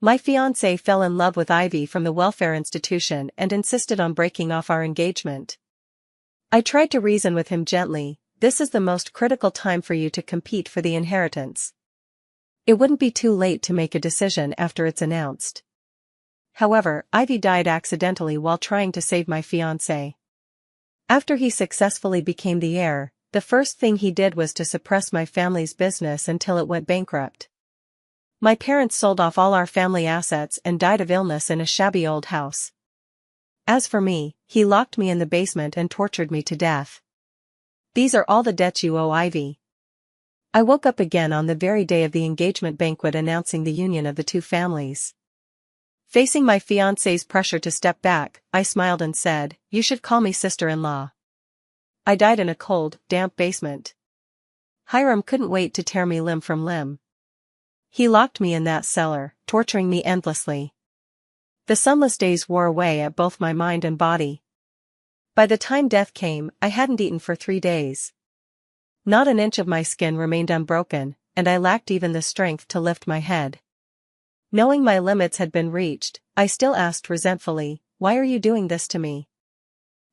My fiancé fell in love with Ivy from the welfare institution and insisted on breaking off our engagement. I tried to reason with him gently. This is the most critical time for you to compete for the inheritance. It wouldn't be too late to make a decision after it's announced. However, Ivy died accidentally while trying to save my fiancé. After he successfully became the heir, the first thing he did was to suppress my family's business until it went bankrupt. My parents sold off all our family assets and died of illness in a shabby old house. As for me, he locked me in the basement and tortured me to death. These are all the debts you owe Ivy. I woke up again on the very day of the engagement banquet announcing the union of the two families. Facing my fiancé's pressure to step back, I smiled and said, "You should call me sister-in-law. I died in a cold, damp basement. Hiram couldn't wait to tear me limb from limb. He locked me in that cellar, torturing me endlessly. The sunless days wore away at both my mind and body. By the time death came, I hadn't eaten for 3 days. Not an inch of my skin remained unbroken, and I lacked even the strength to lift my head. Knowing my limits had been reached, I still asked resentfully, 'Why are you doing this to me?'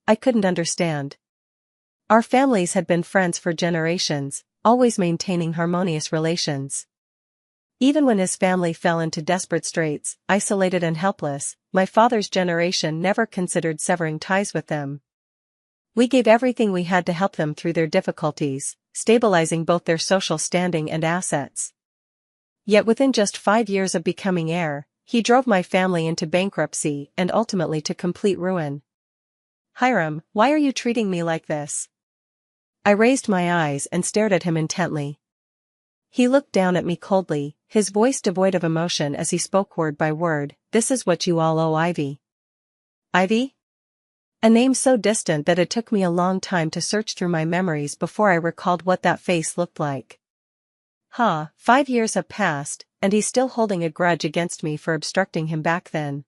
I couldn't understand. Our families had been friends for generations, always maintaining harmonious relations. Even when his family fell into desperate straits, isolated and helpless, my father's generation never considered severing ties with them. We gave everything we had to help them through their difficulties, stabilizing both their social standing and assets. Yet within just 5 years of becoming heir, he drove my family into bankruptcy and ultimately to complete ruin. Hiram, why are you treating me like this? I raised my eyes and stared at him intently. He looked down at me coldly, his voice devoid of emotion as he spoke word by word, "This is what you all owe Ivy." Ivy? A name so distant that it took me a long time to search through my memories before I recalled what that face looked like. 5 years have passed, and he's still holding a grudge against me for obstructing him back then.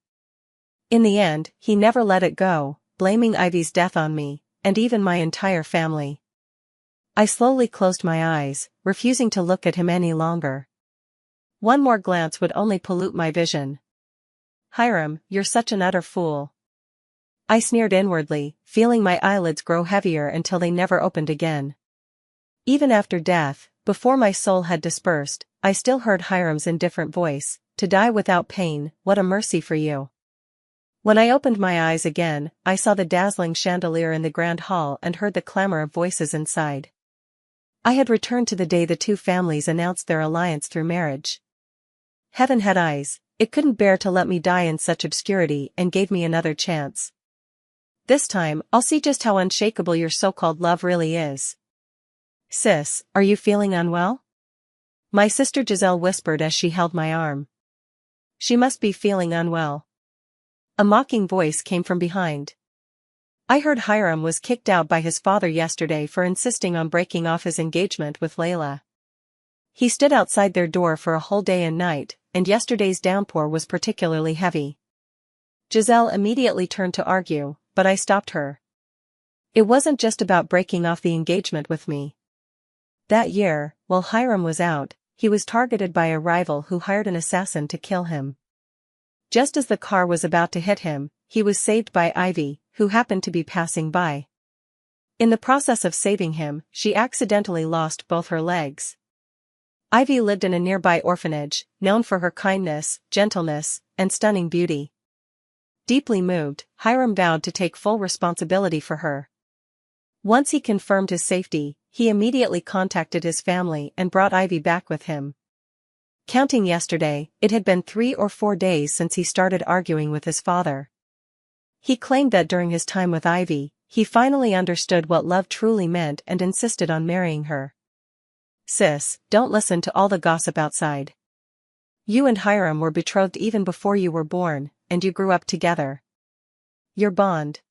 In the end, he never let it go, blaming Ivy's death on me, and even my entire family. I slowly closed my eyes, refusing to look at him any longer. One more glance would only pollute my vision. Hiram, you're such an utter fool. I sneered inwardly, feeling my eyelids grow heavier until they never opened again. Even after death, before my soul had dispersed, I still heard Hiram's indifferent voice, "To die without pain, what a mercy for you." When I opened my eyes again, I saw the dazzling chandelier in the grand hall and heard the clamor of voices inside. I had returned to the day the two families announced their alliance through marriage. Heaven had eyes, it couldn't bear to let me die in such obscurity and gave me another chance. This time, I'll see just how unshakable your so-called love really is. Sis, are you feeling unwell? My sister Giselle whispered as she held my arm. She must be feeling unwell. A mocking voice came from behind. I heard Hiram was kicked out by his father yesterday for insisting on breaking off his engagement with Layla. He stood outside their door for a whole day and night, and yesterday's downpour was particularly heavy. Giselle immediately turned to argue, but I stopped her. It wasn't just about breaking off the engagement with me. That year, while Hiram was out, he was targeted by a rival who hired an assassin to kill him. Just as the car was about to hit him, he was saved by Ivy, who happened to be passing by. In the process of saving him, she accidentally lost both her legs. Ivy lived in a nearby orphanage, known for her kindness, gentleness, and stunning beauty. Deeply moved, Hiram vowed to take full responsibility for her. Once he confirmed his safety, he immediately contacted his family and brought Ivy back with him. Counting yesterday, it had been 3 or 4 days since he started arguing with his father. He claimed that during his time with Ivy, he finally understood what love truly meant and insisted on marrying her. Sis, don't listen to all the gossip outside. You and Hiram were betrothed even before you were born, and you grew up together. Your bond.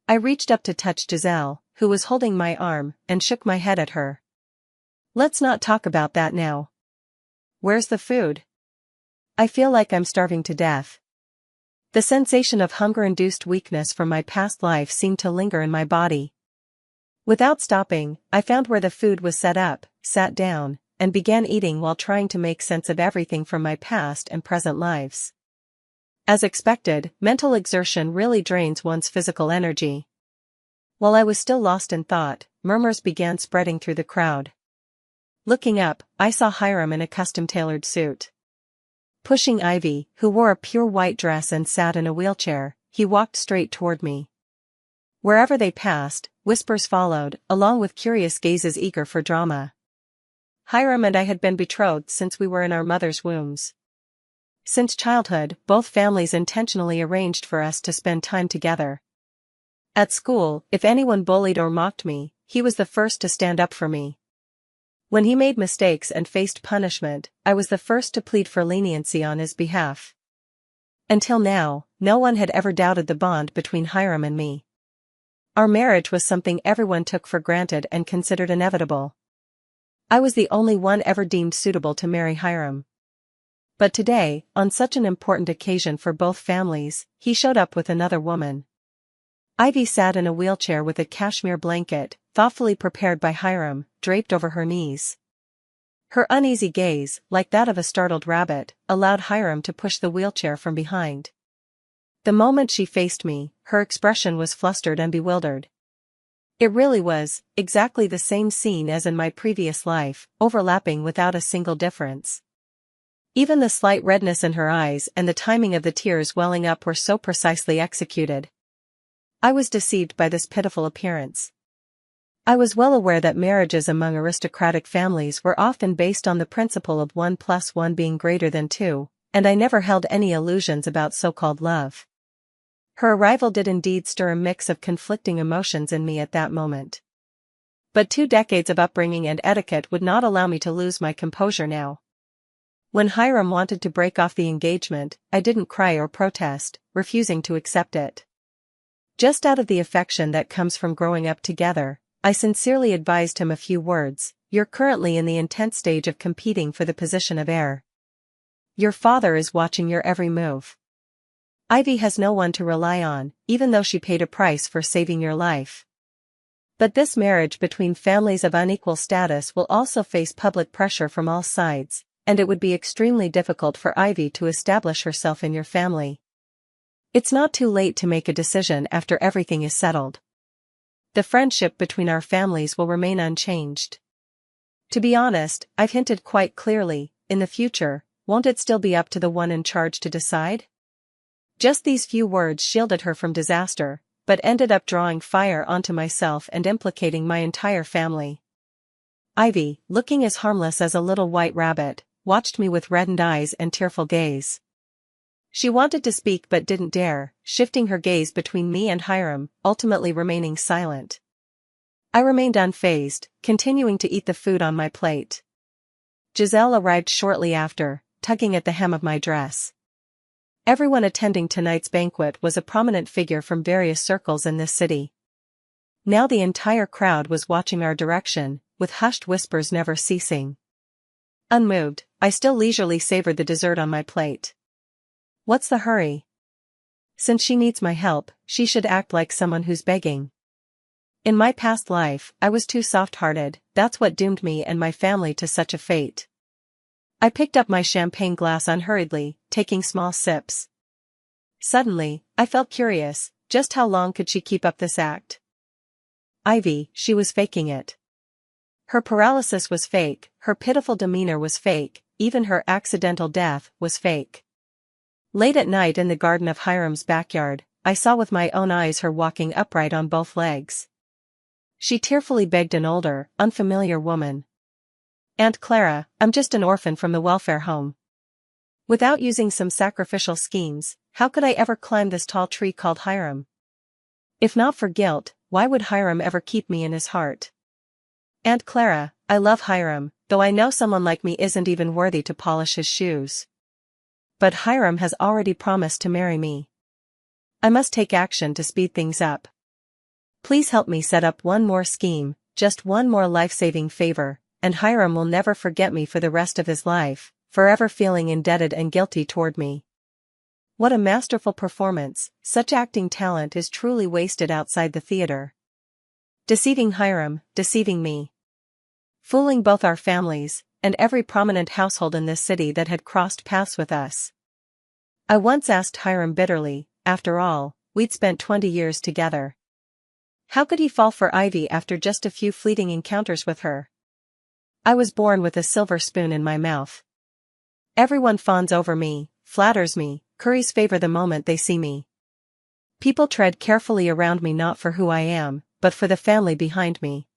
I reached up to touch Giselle, who was holding my arm, and shook my head at her. Let's not talk about that now. Where's the food? I feel like I'm starving to death. The sensation of hunger-induced weakness from my past life seemed to linger in my body. Without stopping, I found where the food was set up, sat down, and began eating while trying to make sense of everything from my past and present lives. As expected, mental exertion really drains one's physical energy. While I was still lost in thought, murmurs began spreading through the crowd. Looking up, I saw Hiram in a custom-tailored suit. Pushing Ivy, who wore a pure white dress and sat in a wheelchair, he walked straight toward me. Wherever they passed, whispers followed, along with curious gazes eager for drama. Hiram and I had been betrothed since we were in our mother's wombs. Since childhood, both families intentionally arranged for us to spend time together. At school, if anyone bullied or mocked me, he was the first to stand up for me. When he made mistakes and faced punishment, I was the first to plead for leniency on his behalf. Until now, no one had ever doubted the bond between Hiram and me. Our marriage was something everyone took for granted and considered inevitable. I was the only one ever deemed suitable to marry Hiram. But today, on such an important occasion for both families, he showed up with another woman. Ivy sat in a wheelchair with a cashmere blanket, thoughtfully prepared by Hiram, draped over her knees. Her uneasy gaze, like that of a startled rabbit, allowed Hiram to push the wheelchair from behind. The moment she faced me, her expression was flustered and bewildered. It really was, exactly the same scene as in my previous life, overlapping without a single difference. Even the slight redness in her eyes and the timing of the tears welling up were so precisely executed. I was deceived by this pitiful appearance. I was well aware that marriages among aristocratic families were often based on the principle of 1 + 1 being greater than 2, and I never held any illusions about so-called love. Her arrival did indeed stir a mix of conflicting emotions in me at that moment. But 2 decades of upbringing and etiquette would not allow me to lose my composure now. When Hiram wanted to break off the engagement, I didn't cry or protest, refusing to accept it. Just out of the affection that comes from growing up together, I sincerely advised him a few words: "You're currently in the intense stage of competing for the position of heir. Your father is watching your every move. Ivy has no one to rely on, even though she paid a price for saving your life. But this marriage between families of unequal status will also face public pressure from all sides, and it would be extremely difficult for Ivy to establish herself in your family. It's not too late to make a decision after everything is settled. The friendship between our families will remain unchanged. To be honest, I've hinted quite clearly, in the future, won't it still be up to the one in charge to decide?" Just these few words shielded her from disaster, but ended up drawing fire onto myself and implicating my entire family. Ivy, looking as harmless as a little white rabbit, watched me with reddened eyes and tearful gaze. She wanted to speak but didn't dare, shifting her gaze between me and Hiram, ultimately remaining silent. I remained unfazed, continuing to eat the food on my plate. Giselle arrived shortly after, tugging at the hem of my dress. Everyone attending tonight's banquet was a prominent figure from various circles in this city. Now the entire crowd was watching our direction, with hushed whispers never ceasing. Unmoved, I still leisurely savored the dessert on my plate. What's the hurry? Since she needs my help, she should act like someone who's begging. In my past life, I was too soft-hearted. That's what doomed me and my family to such a fate. I picked up my champagne glass unhurriedly, taking small sips. Suddenly, I felt curious, just how long could she keep up this act? Ivy, she was faking it. Her paralysis was fake, her pitiful demeanor was fake, even her accidental death was fake. Late at night in the garden of Hiram's backyard, I saw with my own eyes her walking upright on both legs. She tearfully begged an older, unfamiliar woman. "Aunt Clara, I'm just an orphan from the welfare home. Without using some sacrificial schemes, how could I ever climb this tall tree called Hiram? If not for guilt, why would Hiram ever keep me in his heart? Aunt Clara, I love Hiram, though I know someone like me isn't even worthy to polish his shoes. But Hiram has already promised to marry me. I must take action to speed things up. Please help me set up one more scheme, just one more life-saving favor, and Hiram will never forget me for the rest of his life, forever feeling indebted and guilty toward me." What a masterful performance! Such acting talent is truly wasted outside the theater. Deceiving Hiram, deceiving me. Fooling both our families, and every prominent household in this city that had crossed paths with us. I once asked Hiram bitterly, after all, we'd spent 20 years together. How could he fall for Ivy after just a few fleeting encounters with her? I was born with a silver spoon in my mouth. Everyone fawns over me, flatters me, curries favor the moment they see me. People tread carefully around me not for who I am, but for the family behind me.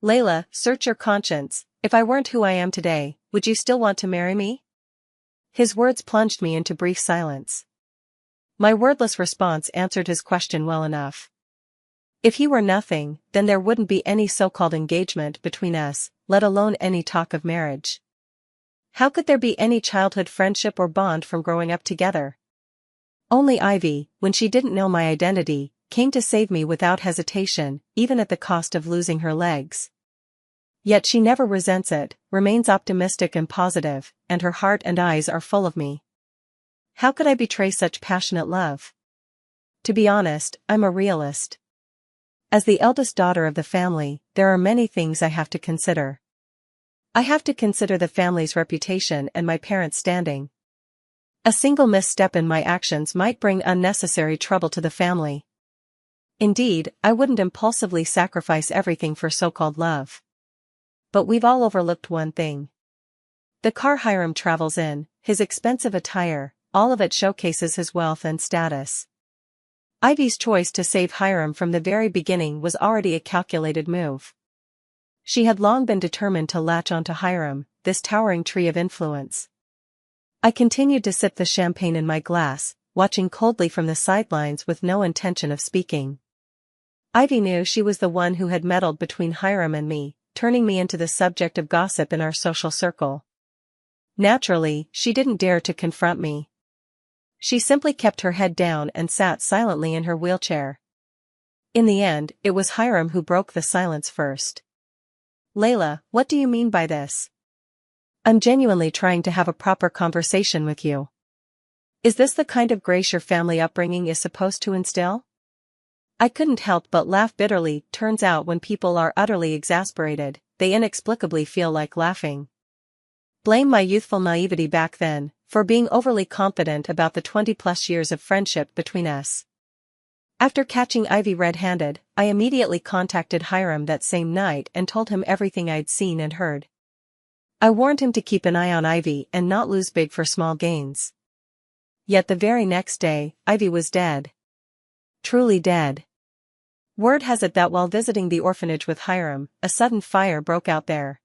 Layla, search your conscience, if I weren't who I am today, would you still want to marry me? His words plunged me into brief silence. My wordless response answered his question well enough. If he were nothing, then there wouldn't be any so-called engagement between us, let alone any talk of marriage. How could there be any childhood friendship or bond from growing up together? Only Ivy, when she didn't know my identity, came to save me without hesitation, even at the cost of losing her legs. Yet she never resents it, remains optimistic and positive, and her heart and eyes are full of me. How could I betray such passionate love? To be honest, I'm a realist. As the eldest daughter of the family, there are many things I have to consider. I have to consider the family's reputation and my parents' standing. A single misstep in my actions might bring unnecessary trouble to the family. Indeed, I wouldn't impulsively sacrifice everything for so-called love. But we've all overlooked one thing. The car Hiram travels in, his expensive attire, all of it showcases his wealth and status. Ivy's choice to save Hiram from the very beginning was already a calculated move. She had long been determined to latch onto Hiram, this towering tree of influence. I continued to sip the champagne in my glass, watching coldly from the sidelines with no intention of speaking. Ivy knew she was the one who had meddled between Hiram and me, turning me into the subject of gossip in our social circle. Naturally, she didn't dare to confront me. She simply kept her head down and sat silently in her wheelchair. In the end, it was Hiram who broke the silence first. Layla, what do you mean by this? I'm genuinely trying to have a proper conversation with you. Is this the kind of grace your family upbringing is supposed to instill? I couldn't help but laugh bitterly. Turns out when people are utterly exasperated, they inexplicably feel like laughing. Blame my youthful naivety back then, for being overly confident about the 20-plus years of friendship between us. After catching Ivy red-handed, I immediately contacted Hiram that same night and told him everything I'd seen and heard. I warned him to keep an eye on Ivy and not lose big for small gains. Yet the very next day, Ivy was dead. Truly dead. Word has it that while visiting the orphanage with Hiram, a sudden fire broke out there.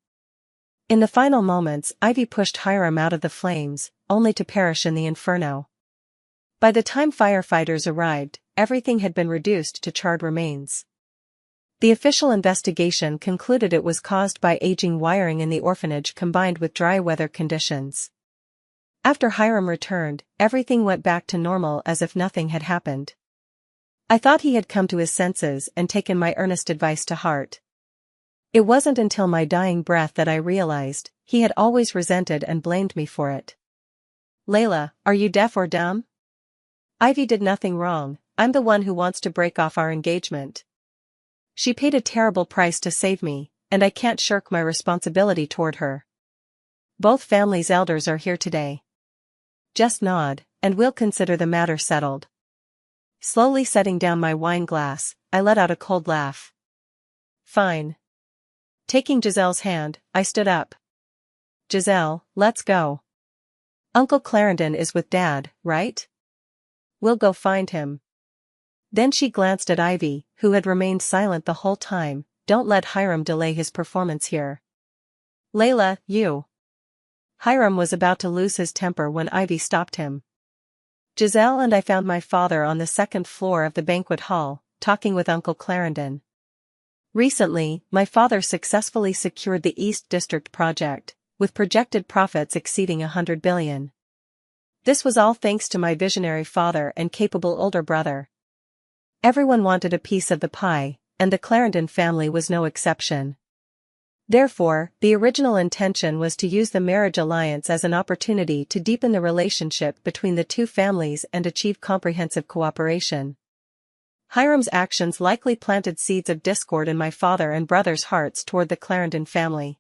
In the final moments, Ivy pushed Hiram out of the flames, only to perish in the inferno. By the time firefighters arrived, everything had been reduced to charred remains. The official investigation concluded it was caused by aging wiring in the orphanage combined with dry weather conditions. After Hiram returned, everything went back to normal as if nothing had happened. I thought he had come to his senses and taken my earnest advice to heart. It wasn't until my dying breath that I realized he had always resented and blamed me for it. Layla, are you deaf or dumb? Ivy did nothing wrong, I'm the one who wants to break off our engagement. She paid a terrible price to save me, and I can't shirk my responsibility toward her. Both families' elders are here today. Just nod, and we'll consider the matter settled. Slowly setting down my wine glass, I let out a cold laugh. Fine. Taking Giselle's hand, I stood up. Giselle, let's go. Uncle Clarendon is with Dad, right? We'll go find him. Then she glanced at Ivy, who had remained silent the whole time. Don't let Hiram delay his performance here. Layla, you. Hiram was about to lose his temper when Ivy stopped him. Giselle and I found my father on the second floor of the banquet hall, talking with Uncle Clarendon. Recently, my father successfully secured the East District project, with projected profits exceeding $100 billion. This was all thanks to my visionary father and capable older brother. Everyone wanted a piece of the pie, and the Clarendon family was no exception. Therefore, the original intention was to use the marriage alliance as an opportunity to deepen the relationship between the two families and achieve comprehensive cooperation. Hiram's actions likely planted seeds of discord in my father and brother's hearts toward the Clarendon family.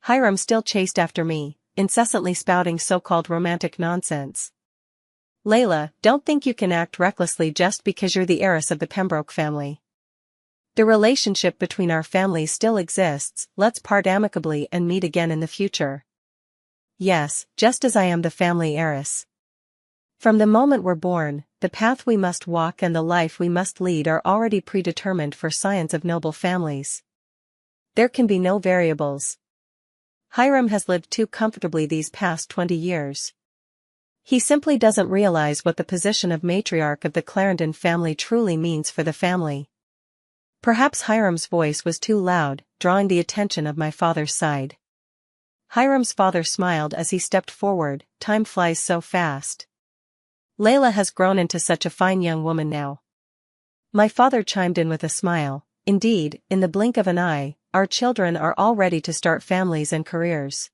Hiram still chased after me, incessantly spouting so-called romantic nonsense. Layla, don't think you can act recklessly just because you're the heiress of the Pembroke family. The relationship between our families still exists, let's part amicably and meet again in the future. Yes, just as I am the family heiress. From the moment we're born, the path we must walk and the life we must lead are already predetermined for scions of noble families. There can be no variables. Hiram has lived too comfortably these past 20 years. He simply doesn't realize what the position of matriarch of the Clarendon family truly means for the family. Perhaps Hiram's voice was too loud, drawing the attention of my father's side. Hiram's father smiled as he stepped forward. Time flies so fast. Layla has grown into such a fine young woman now. My father chimed in with a smile. Indeed, in the blink of an eye, our children are all ready to start families and careers.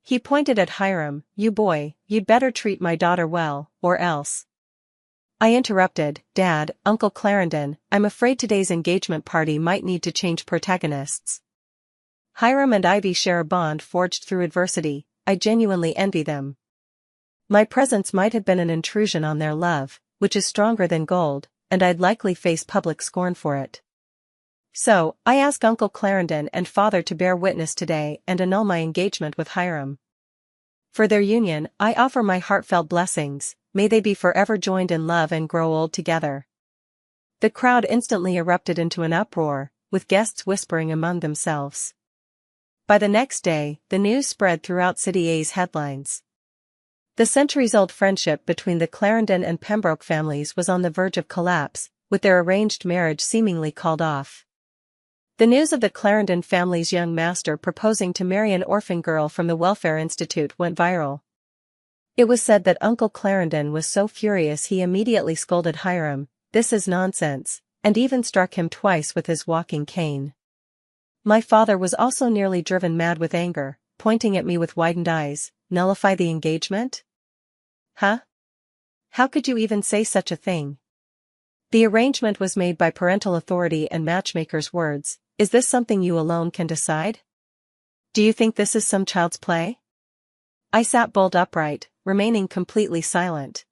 He pointed at Hiram. You boy, you'd better treat my daughter well, or else. I interrupted. Dad, Uncle Clarendon, I'm afraid today's engagement party might need to change protagonists. Hiram and Ivy share a bond forged through adversity. I genuinely envy them. My presence might have been an intrusion on their love, which is stronger than gold, and I'd likely face public scorn for it. So, I ask Uncle Clarendon and Father to bear witness today and annul my engagement with Hiram. For their union, I offer my heartfelt blessings. May they be forever joined in love and grow old together. The crowd instantly erupted into an uproar, with guests whispering among themselves. By the next day, the news spread throughout City A's headlines. The centuries-old friendship between the Clarendon and Pembroke families was on the verge of collapse, with their arranged marriage seemingly called off. The news of the Clarendon family's young master proposing to marry an orphan girl from the Welfare Institute went viral. It was said that Uncle Clarendon was so furious he immediately scolded Hiram, "This is nonsense," and even struck him twice with his walking cane. My father was also nearly driven mad with anger, pointing at me with widened eyes. Nullify the engagement? Huh? How could you even say such a thing? The arrangement was made by parental authority and matchmaker's words. Is this something you alone can decide? Do you think this is some child's play? I sat bolt upright, remaining completely silent.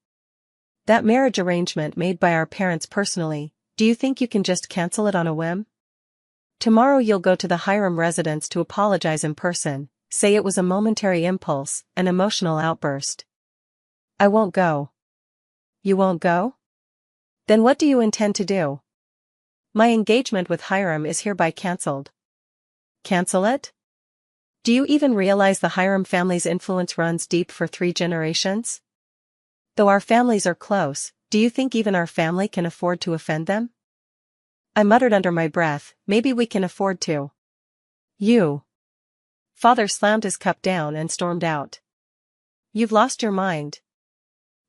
That marriage arrangement made by our parents personally, do you think you can just cancel it on a whim? Tomorrow you'll go to the Hiram residence to apologize in person, say it was a momentary impulse, an emotional outburst. I won't go. You won't go? Then what do you intend to do? My engagement with Hiram is hereby cancelled. Cancel it? Do you even realize the Hiram family's influence runs deep for 3 generations? Though our families are close, do you think even our family can afford to offend them? I muttered under my breath, maybe we can afford to. You. Father slammed his cup down and stormed out. You've lost your mind.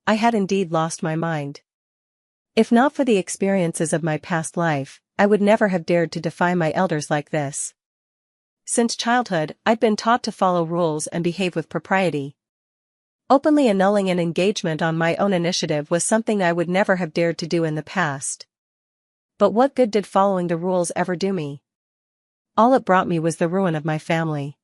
I had indeed lost my mind. If not for the experiences of my past life, I would never have dared to defy my elders like this. Since childhood, I'd been taught to follow rules and behave with propriety. Openly annulling an engagement on my own initiative was something I would never have dared to do in the past. But what good did following the rules ever do me? All it brought me was the ruin of my family.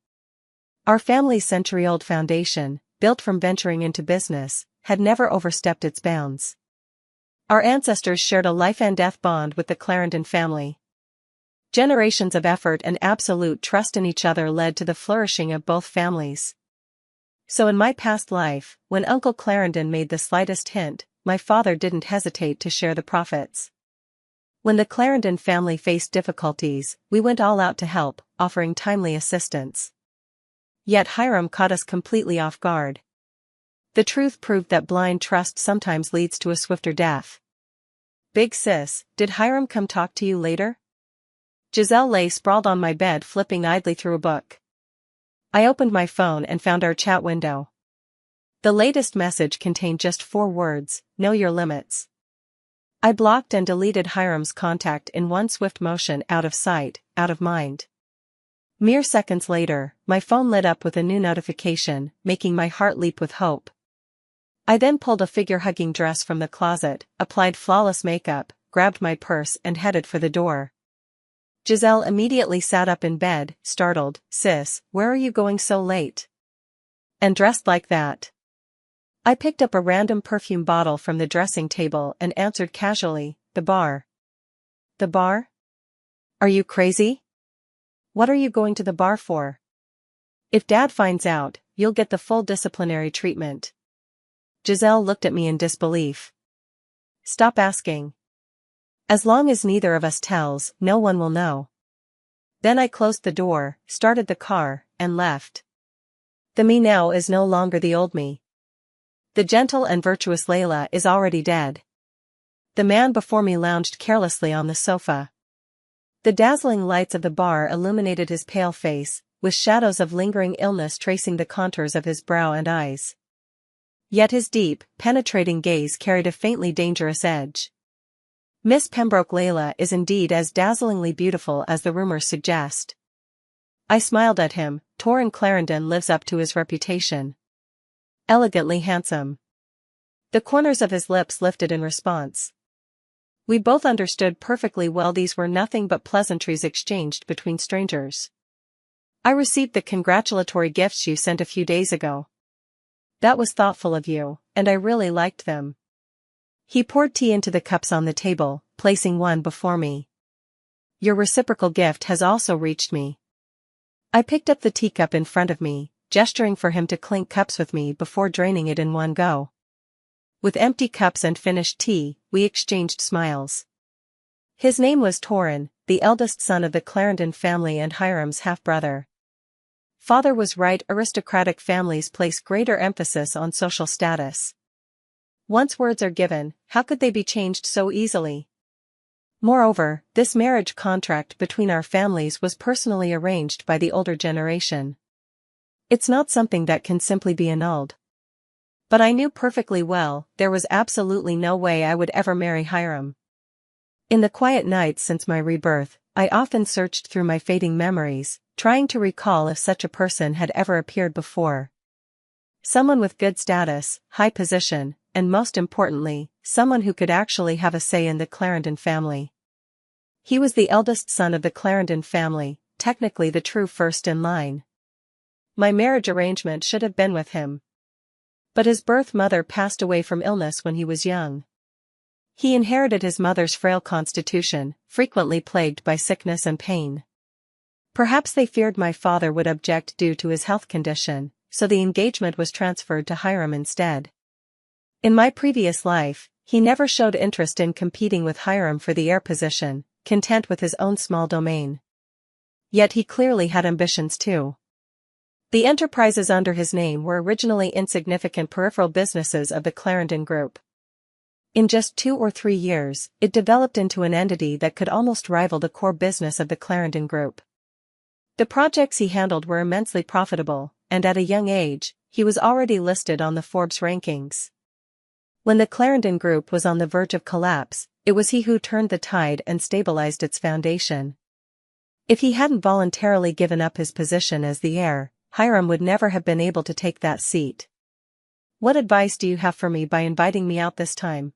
Our family's century-old foundation, built from venturing into business, had never overstepped its bounds. Our ancestors shared a life-and-death bond with the Clarendon family. Generations of effort and absolute trust in each other led to the flourishing of both families. So in my past life, when Uncle Clarendon made the slightest hint, my father didn't hesitate to share the profits. When the Clarendon family faced difficulties, we went all out to help, offering timely assistance. Yet Hiram caught us completely off guard. The truth proved that blind trust sometimes leads to a swifter death. Big sis, did Hiram come talk to you later? Giselle lay sprawled on my bed flipping idly through a book. I opened my phone and found our chat window. The latest message contained just 4 words, know your limits. I blocked and deleted Hiram's contact in one swift motion, out of sight, out of mind. Mere seconds later, my phone lit up with a new notification, making my heart leap with hope. I then pulled a figure-hugging dress from the closet, applied flawless makeup, grabbed my purse and headed for the door. Giselle immediately sat up in bed, startled. "Sis, where are you going so late? And dressed like that?" I picked up a random perfume bottle from the dressing table and answered casually, "The bar." "The bar? Are you crazy? What are you going to the bar for? If Dad finds out, you'll get the full disciplinary treatment." Giselle looked at me in disbelief. "Stop asking. As long as neither of us tells, no one will know." Then I closed the door, started the car, and left. The me now is no longer the old me. The gentle and virtuous Layla is already dead. The man before me lounged carelessly on the sofa. The dazzling lights of the bar illuminated his pale face, with shadows of lingering illness tracing the contours of his brow and eyes. Yet his deep, penetrating gaze carried a faintly dangerous edge. Miss Pembroke Layla is indeed as dazzlingly beautiful as the rumors suggest. I smiled at him. Torren Clarendon lives up to his reputation. Elegantly handsome. The corners of his lips lifted in response. We both understood perfectly well these were nothing but pleasantries exchanged between strangers. "I received the congratulatory gifts you sent a few days ago. That was thoughtful of you, and I really liked them." He poured tea into the cups on the table, placing one before me. "Your reciprocal gift has also reached me." I picked up the teacup in front of me, gesturing for him to clink cups with me before draining it in one go. With empty cups and finished tea, we exchanged smiles. His name was Torren, the eldest son of the Clarendon family and Hiram's half-brother. Father was right. Aristocratic families place greater emphasis on social status. Once words are given, how could they be changed so easily? Moreover, this marriage contract between our families was personally arranged by the older generation. It's not something that can simply be annulled. But I knew perfectly well, there was absolutely no way I would ever marry Hiram. In the quiet nights since my rebirth, I often searched through my fading memories, trying to recall if such a person had ever appeared before. Someone with good status, high position, and most importantly, someone who could actually have a say in the Clarendon family. He was the eldest son of the Clarendon family, technically the true first in line. My marriage arrangement should have been with him. But his birth mother passed away from illness when he was young. He inherited his mother's frail constitution, frequently plagued by sickness and pain. Perhaps they feared my father would object due to his health condition, so the engagement was transferred to Hiram instead. In my previous life, he never showed interest in competing with Hiram for the heir position, content with his own small domain. Yet he clearly had ambitions too. The enterprises under his name were originally insignificant peripheral businesses of the Clarendon Group. In just 2 or 3 years, it developed into an entity that could almost rival the core business of the Clarendon Group. The projects he handled were immensely profitable, and at a young age, he was already listed on the Forbes rankings. When the Clarendon Group was on the verge of collapse, it was he who turned the tide and stabilized its foundation. If he hadn't voluntarily given up his position as the heir, Hiram would never have been able to take that seat. "What advice do you have for me by inviting me out this time?"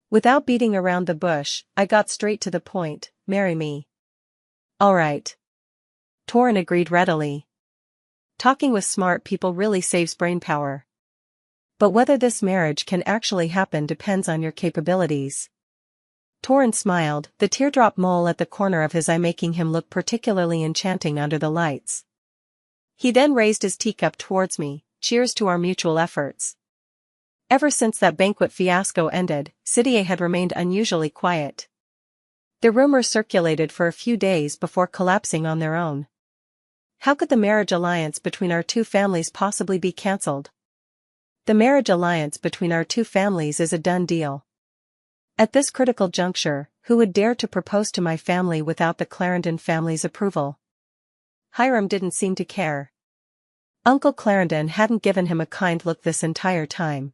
Without beating around the bush, I got straight to the point. "Marry me." "All right." Torren agreed readily. Talking with smart people really saves brainpower. But whether this marriage can actually happen depends on your capabilities. Torren smiled, the teardrop mole at the corner of his eye making him look particularly enchanting under the lights. He then raised his teacup towards me. "Cheers to our mutual efforts." Ever since that banquet fiasco ended, Sidier had remained unusually quiet. The rumors circulated for a few days before collapsing on their own. How could the marriage alliance between our two families possibly be cancelled? The marriage alliance between our two families is a done deal. At this critical juncture, who would dare to propose to my family without the Clarendon family's approval? Hiram didn't seem to care. Uncle Clarendon hadn't given him a kind look this entire time.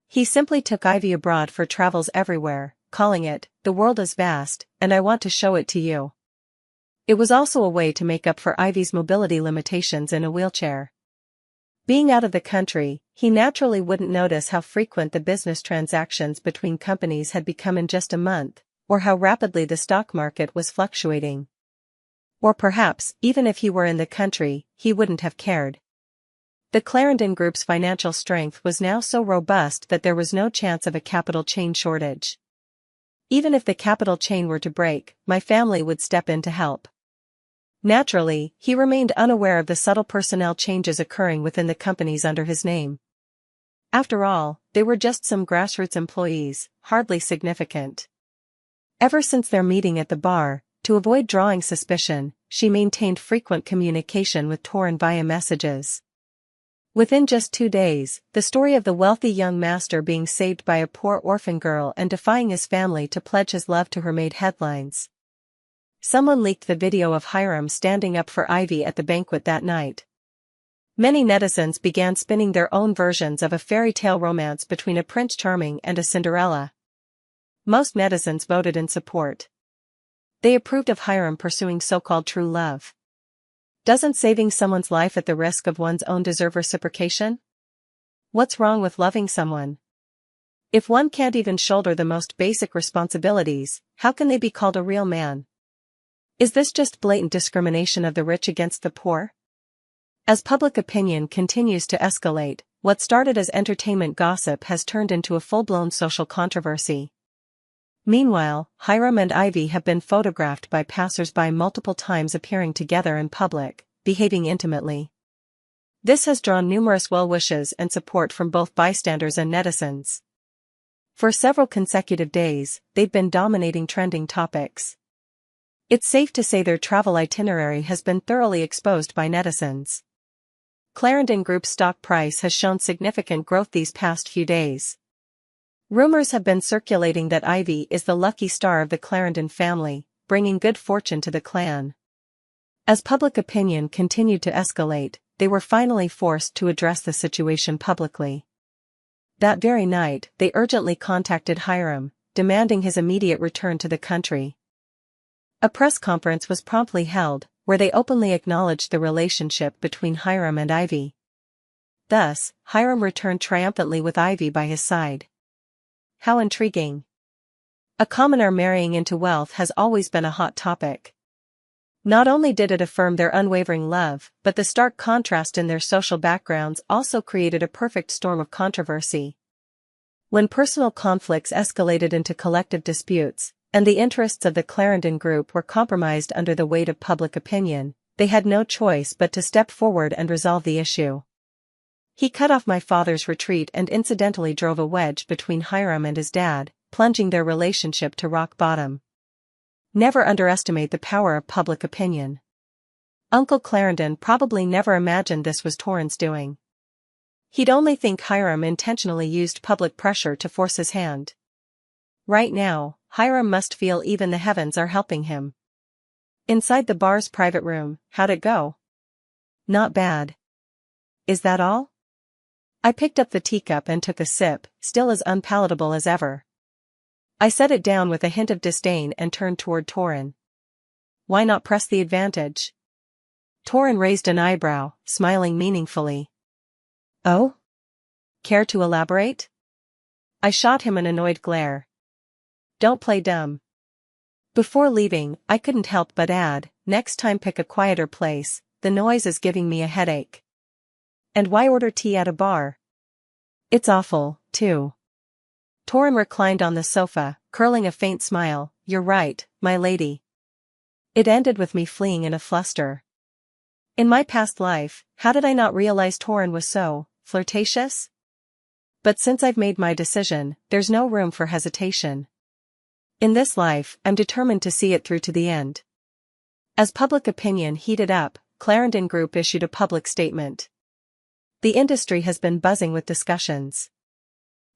He simply took Ivy abroad for travels everywhere, calling it, "The world is vast, and I want to show it to you." It was also a way to make up for Ivy's mobility limitations in a wheelchair. Being out of the country, he naturally wouldn't notice how frequent the business transactions between companies had become in just a month, or how rapidly the stock market was fluctuating. Or perhaps, even if he were in the country, he wouldn't have cared. The Clarendon Group's financial strength was now so robust that there was no chance of a capital chain shortage. Even if the capital chain were to break, my family would step in to help. Naturally, he remained unaware of the subtle personnel changes occurring within the companies under his name. After all, they were just some grassroots employees, hardly significant. Ever since their meeting at the bar, to avoid drawing suspicion, she maintained frequent communication with Torren via messages. Within just 2 days, the story of the wealthy young master being saved by a poor orphan girl and defying his family to pledge his love to her made headlines. Someone leaked the video of Hiram standing up for Ivy at the banquet that night. Many netizens began spinning their own versions of a fairy tale romance between a Prince Charming and a Cinderella. Most netizens voted in support. They approved of Hiram pursuing so-called true love. Doesn't saving someone's life at the risk of one's own deserve reciprocation? What's wrong with loving someone? If one can't even shoulder the most basic responsibilities, how can they be called a real man? Is this just blatant discrimination of the rich against the poor? As public opinion continues to escalate, what started as entertainment gossip has turned into a full-blown social controversy. Meanwhile, Hiram and Ivy have been photographed by passers-by multiple times appearing together in public, behaving intimately. This has drawn numerous well-wishes and support from both bystanders and netizens. For several consecutive days, they've been dominating trending topics. It's safe to say their travel itinerary has been thoroughly exposed by netizens. Clarendon Group's stock price has shown significant growth these past few days. Rumors have been circulating that Ivy is the lucky star of the Clarendon family, bringing good fortune to the clan. As public opinion continued to escalate, they were finally forced to address the situation publicly. That very night, they urgently contacted Hiram, demanding his immediate return to the country. A press conference was promptly held, where they openly acknowledged the relationship between Hiram and Ivy. Thus, Hiram returned triumphantly with Ivy by his side. How intriguing. A commoner marrying into wealth has always been a hot topic. Not only did it affirm their unwavering love, but the stark contrast in their social backgrounds also created a perfect storm of controversy. When personal conflicts escalated into collective disputes, and the interests of the Clarendon Group were compromised under the weight of public opinion, they had no choice but to step forward and resolve the issue. He cut off my father's retreat and incidentally drove a wedge between Hiram and his dad, plunging their relationship to rock bottom. Never underestimate the power of public opinion. Uncle Clarendon probably never imagined this was Torren's doing. He'd only think Hiram intentionally used public pressure to force his hand. Right now, Hiram must feel even the heavens are helping him. Inside the bar's private room, how'd it go? Not bad. Is that all? I picked up the teacup and took a sip, still as unpalatable as ever. I set it down with a hint of disdain and turned toward Torren. Why not press the advantage? Torren raised an eyebrow, smiling meaningfully. Oh? Care to elaborate? I shot him an annoyed glare. Don't play dumb. Before leaving, I couldn't help but add, next time pick a quieter place, the noise is giving me a headache. And why order tea at a bar? It's awful, too. Torren reclined on the sofa, curling a faint smile. You're right, my lady. It ended with me fleeing in a fluster. In my past life, how did I not realize Torren was so flirtatious? But since I've made my decision, there's no room for hesitation. In this life, I'm determined to see it through to the end. As public opinion heated up, Clarendon Group issued a public statement. The industry has been buzzing with discussions.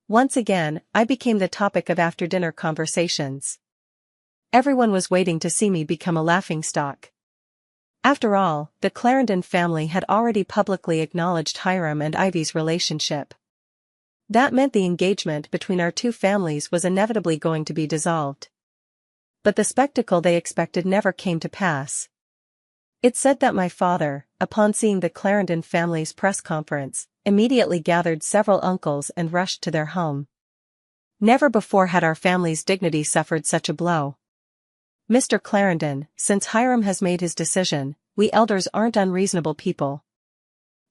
Once again, I became the topic of after-dinner conversations. Everyone was waiting to see me become a laughingstock. After all, the Clarendon family had already publicly acknowledged Hiram and Ivy's relationship. That meant the engagement between our two families was inevitably going to be dissolved. But the spectacle they expected never came to pass. It's said that my father, upon seeing the Clarendon family's press conference, immediately gathered several uncles and rushed to their home. Never before had our family's dignity suffered such a blow. Mr. Clarendon, since Hiram has made his decision, we elders aren't unreasonable people.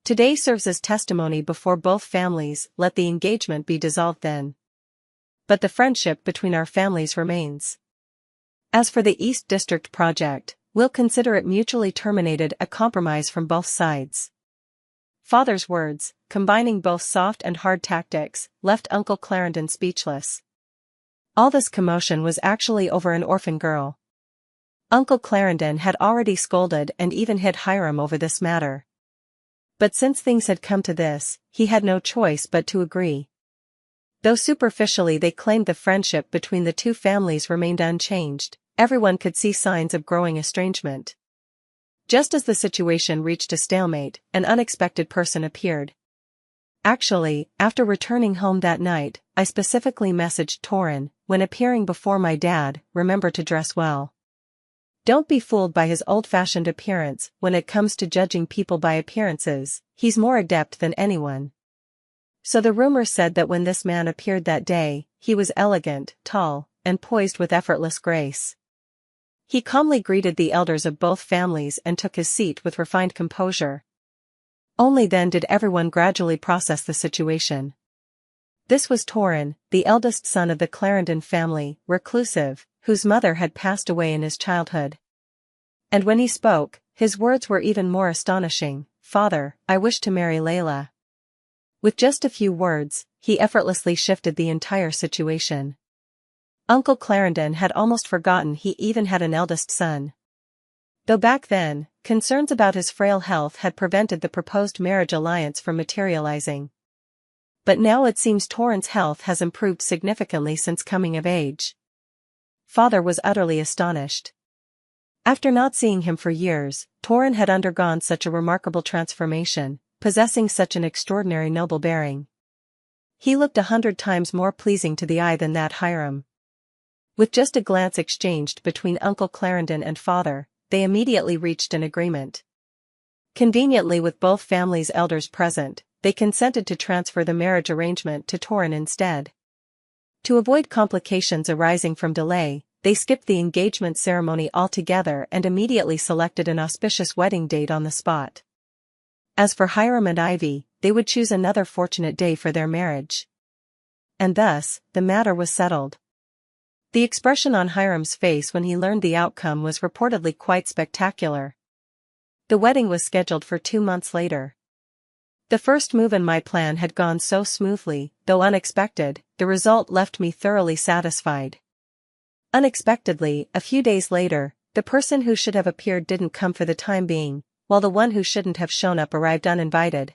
Today serves as testimony before both families. Let the engagement be dissolved then. But the friendship between our families remains. As for the East District project, we'll consider it mutually terminated, a compromise from both sides. Father's words, combining both soft and hard tactics, left Uncle Clarendon speechless. All this commotion was actually over an orphan girl. Uncle Clarendon had already scolded and even hit Hiram over this matter. But since things had come to this, he had no choice but to agree. Though superficially they claimed the friendship between the two families remained unchanged, everyone could see signs of growing estrangement. Just as the situation reached a stalemate, an unexpected person appeared. Actually, after returning home that night, I specifically messaged Torrin, when appearing before my dad, remember to dress well. Don't be fooled by his old-fashioned appearance. When it comes to judging people by appearances, he's more adept than anyone. So the rumor said that when this man appeared that day, he was elegant, tall, and poised with effortless grace. He calmly greeted the elders of both families and took his seat with refined composure. Only then did everyone gradually process the situation. This was Torrin, the eldest son of the Clarendon family, reclusive, whose mother had passed away in his childhood. And when he spoke, his words were even more astonishing. Father, I wish to marry Layla. With just a few words, he effortlessly shifted the entire situation. Uncle Clarendon had almost forgotten he even had an eldest son. Though back then, concerns about his frail health had prevented the proposed marriage alliance from materializing. But now it seems Torrin's health has improved significantly since coming of age. Father was utterly astonished. After not seeing him for years, Torrin had undergone such a remarkable transformation, possessing such an extraordinary noble bearing. He looked 100 times more pleasing to the eye than that Hiram. With just a glance exchanged between Uncle Clarendon and Father, they immediately reached an agreement. Conveniently, with both families' elders present, they consented to transfer the marriage arrangement to Torrin instead. To avoid complications arising from delay, they skipped the engagement ceremony altogether and immediately selected an auspicious wedding date on the spot. As for Hiram and Ivy, they would choose another fortunate day for their marriage. And thus, the matter was settled. The expression on Hiram's face when he learned the outcome was reportedly quite spectacular. The wedding was scheduled for 2 months later. The first move in my plan had gone so smoothly, though unexpected, the result left me thoroughly satisfied. Unexpectedly, a few days later, the person who should have appeared didn't come for the time being, while the one who shouldn't have shown up arrived uninvited.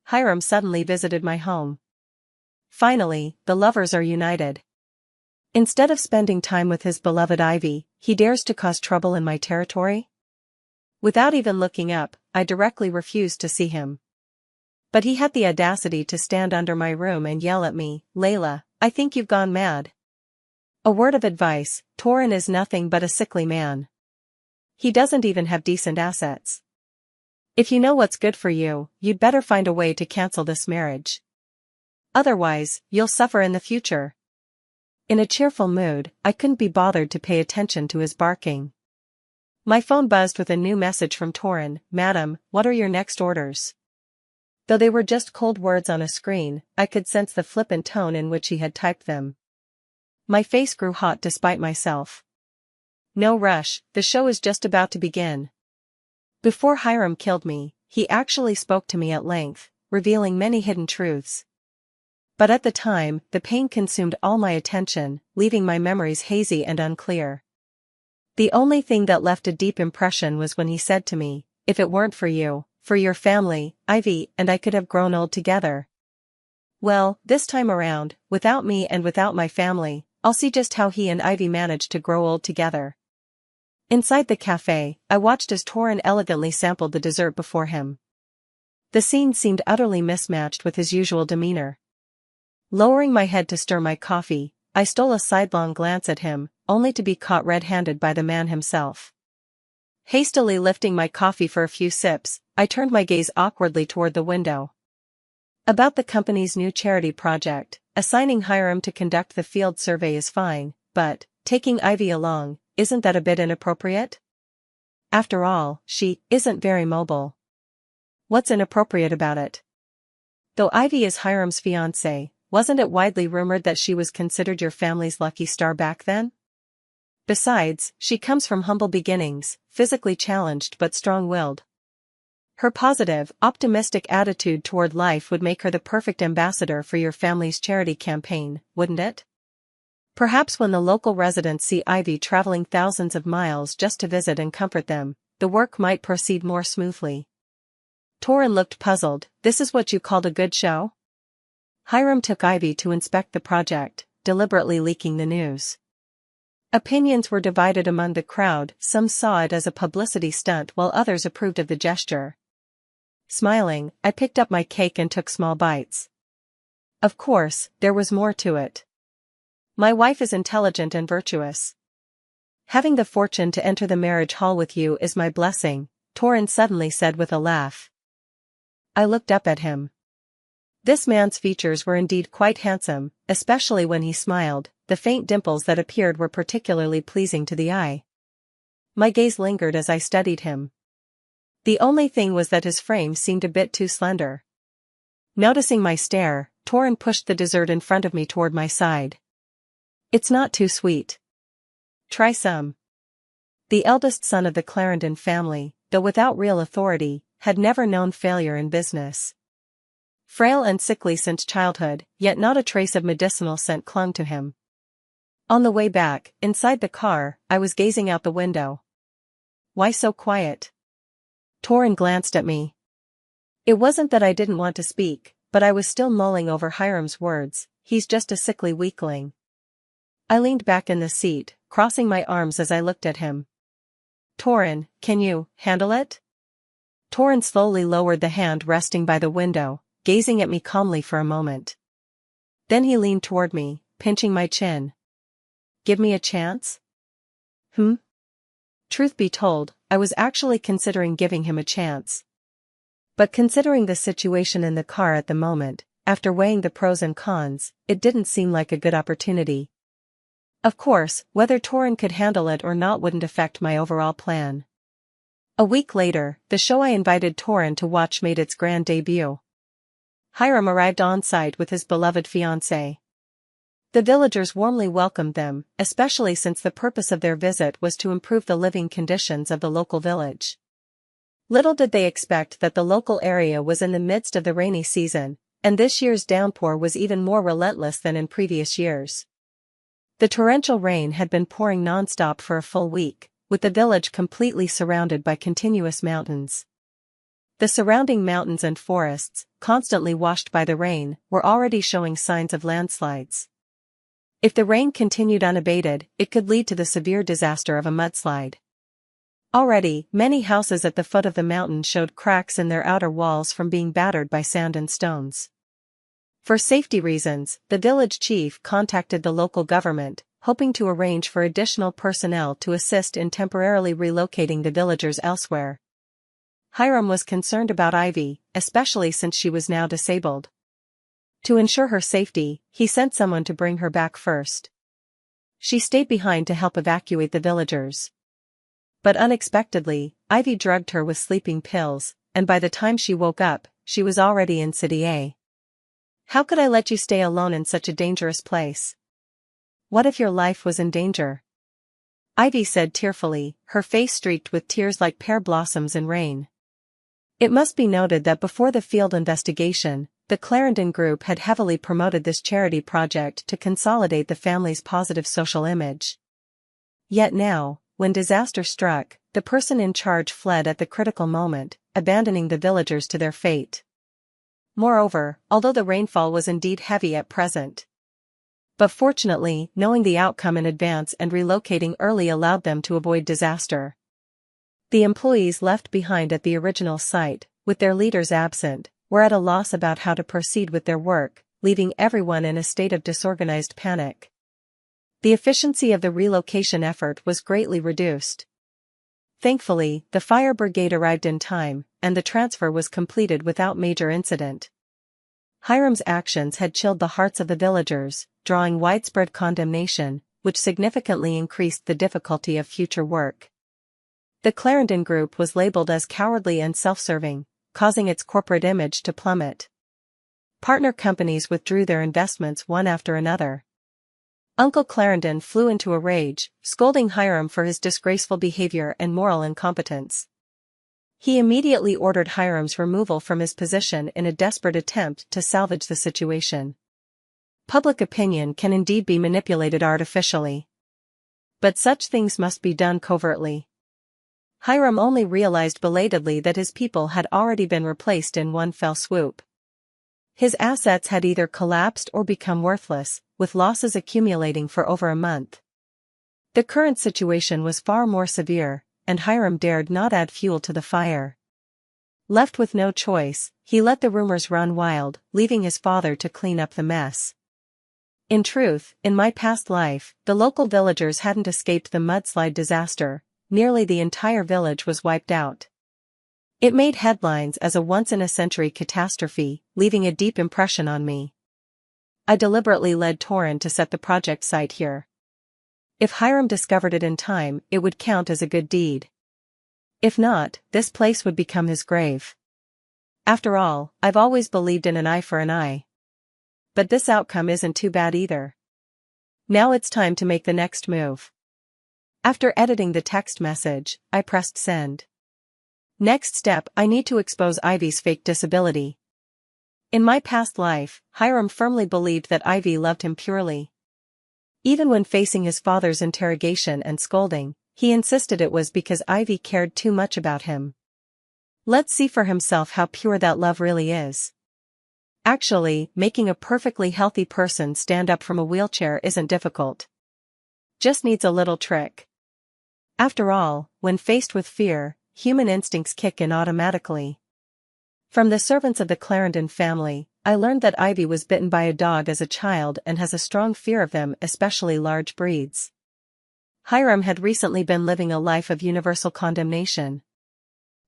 Hiram suddenly visited my home. Finally, the lovers are united. Instead of spending time with his beloved Ivy, he dares to cause trouble in my territory? Without even looking up, I directly refused to see him. But he had the audacity to stand under my room and yell at me, Layla, I think you've gone mad. A word of advice, Torrin is nothing but a sickly man. He doesn't even have decent assets. If you know what's good for you, you'd better find a way to cancel this marriage. Otherwise, you'll suffer in the future. In a cheerful mood, I couldn't be bothered to pay attention to his barking. My phone buzzed with a new message from Torrin, Madam, what are your next orders? Though they were just cold words on a screen, I could sense the flippant tone in which he had typed them. My face grew hot despite myself. No rush, the show is just about to begin. Before Hiram killed me, he actually spoke to me at length, revealing many hidden truths. But at the time, the pain consumed all my attention, leaving my memories hazy and unclear. The only thing that left a deep impression was when he said to me, if it weren't for you, for your family, Ivy and I could have grown old together. Well, this time around, without me and without my family, I'll see just how he and Ivy managed to grow old together. Inside the cafe, I watched as Torrin elegantly sampled the dessert before him. The scene seemed utterly mismatched with his usual demeanor. Lowering my head to stir my coffee, I stole a sidelong glance at him, only to be caught red-handed by the man himself. Hastily lifting my coffee for a few sips, I turned my gaze awkwardly toward the window. About the company's new charity project, assigning Hiram to conduct the field survey is fine, but taking Ivy along, isn't that a bit inappropriate? After all, she isn't very mobile. What's inappropriate about it? Though Ivy is Hiram's fiancé, wasn't it widely rumored that she was considered your family's lucky star back then? Besides, she comes from humble beginnings, physically challenged but strong-willed. Her positive, optimistic attitude toward life would make her the perfect ambassador for your family's charity campaign, wouldn't it? Perhaps when the local residents see Ivy traveling thousands of miles just to visit and comfort them, the work might proceed more smoothly. Torrin looked puzzled. This is what you called a good show? Hiram took Ivy to inspect the project, deliberately leaking the news. Opinions were divided among the crowd. Some saw it as a publicity stunt while others approved of the gesture. Smiling, I picked up my cake and took small bites. Of course, there was more to it. My wife is intelligent and virtuous. Having the fortune to enter the marriage hall with you is my blessing, Torrin suddenly said with a laugh. I looked up at him. This man's features were indeed quite handsome, especially when he smiled. The faint dimples that appeared were particularly pleasing to the eye. My gaze lingered as I studied him. The only thing was that his frame seemed a bit too slender. Noticing my stare, Torrin pushed the dessert in front of me toward my side. It's not too sweet. Try some. The eldest son of the Clarendon family, though without real authority, had never known failure in business. Frail and sickly since childhood, yet not a trace of medicinal scent clung to him. On the way back, inside the car, I was gazing out the window. Why so quiet? Torrin glanced at me. It wasn't that I didn't want to speak, but I was still mulling over Hiram's words. He's just a sickly weakling. I leaned back in the seat, crossing my arms as I looked at him. Torrin, can you handle it? Torrin slowly lowered the hand resting by the window, gazing at me calmly for a moment. Then he leaned toward me, pinching my chin. Give me a chance? Truth be told, I was actually considering giving him a chance. But considering the situation in the car at the moment, after weighing the pros and cons, it didn't seem like a good opportunity. Of course, whether Torrin could handle it or not wouldn't affect my overall plan. A week later, the show I invited Torrin to watch made its grand debut. Hiram arrived on site with his beloved fiancé. The villagers warmly welcomed them, especially since the purpose of their visit was to improve the living conditions of the local village. Little did they expect that the local area was in the midst of the rainy season, and this year's downpour was even more relentless than in previous years. The torrential rain had been pouring non-stop for a full week, with the village completely surrounded by continuous mountains. The surrounding mountains and forests, constantly washed by the rain, were already showing signs of landslides. If the rain continued unabated, it could lead to the severe disaster of a mudslide. Already, many houses at the foot of the mountain showed cracks in their outer walls from being battered by sand and stones. For safety reasons, the village chief contacted the local government, hoping to arrange for additional personnel to assist in temporarily relocating the villagers elsewhere. Hiram was concerned about Ivy, especially since she was now disabled. To ensure her safety, he sent someone to bring her back first. She stayed behind to help evacuate the villagers. But unexpectedly, Ivy drugged her with sleeping pills, and by the time she woke up, she was already in City A. How could I let you stay alone in such a dangerous place? What if your life was in danger? Ivy said tearfully, her face streaked with tears like pear blossoms in rain. It must be noted that before the field investigation, the Clarendon Group had heavily promoted this charity project to consolidate the family's positive social image. Yet now, when disaster struck, the person in charge fled at the critical moment, abandoning the villagers to their fate. Moreover, although the rainfall was indeed heavy at present, but fortunately, knowing the outcome in advance and relocating early allowed them to avoid disaster. The employees left behind at the original site, with their leaders absent, were at a loss about how to proceed with their work, leaving everyone in a state of disorganized panic. The efficiency of the relocation effort was greatly reduced. Thankfully, the fire brigade arrived in time, and the transfer was completed without major incident. Hiram's actions had chilled the hearts of the villagers, drawing widespread condemnation, which significantly increased the difficulty of future work. The Clarendon Group was labeled as cowardly and self-serving, causing its corporate image to plummet. Partner companies withdrew their investments one after another. Uncle Clarendon flew into a rage, scolding Hiram for his disgraceful behavior and moral incompetence. He immediately ordered Hiram's removal from his position in a desperate attempt to salvage the situation. Public opinion can indeed be manipulated artificially. But such things must be done covertly. Hiram only realized belatedly that his people had already been replaced in one fell swoop. His assets had either collapsed or become worthless, with losses accumulating for over a month. The current situation was far more severe, and Hiram dared not add fuel to the fire. Left with no choice, he let the rumors run wild, leaving his father to clean up the mess. In truth, in my past life, the local villagers hadn't escaped the mudslide disaster. Nearly the entire village was wiped out. It made headlines as a once-in-a-century catastrophe, leaving a deep impression on me. I deliberately led Torrin to set the project site here. If Hiram discovered it in time, it would count as a good deed. If not, this place would become his grave. After all, I've always believed in an eye for an eye. But this outcome isn't too bad either. Now it's time to make the next move. After editing the text message, I pressed send. Next step, I need to expose Ivy's fake disability. In my past life, Hiram firmly believed that Ivy loved him purely. Even when facing his father's interrogation and scolding, he insisted it was because Ivy cared too much about him. Let's see for himself how pure that love really is. Actually, making a perfectly healthy person stand up from a wheelchair isn't difficult. Just needs a little trick. After all, when faced with fear, human instincts kick in automatically. From the servants of the Clarendon family, I learned that Ivy was bitten by a dog as a child and has a strong fear of them, especially large breeds. Hiram had recently been living a life of universal condemnation.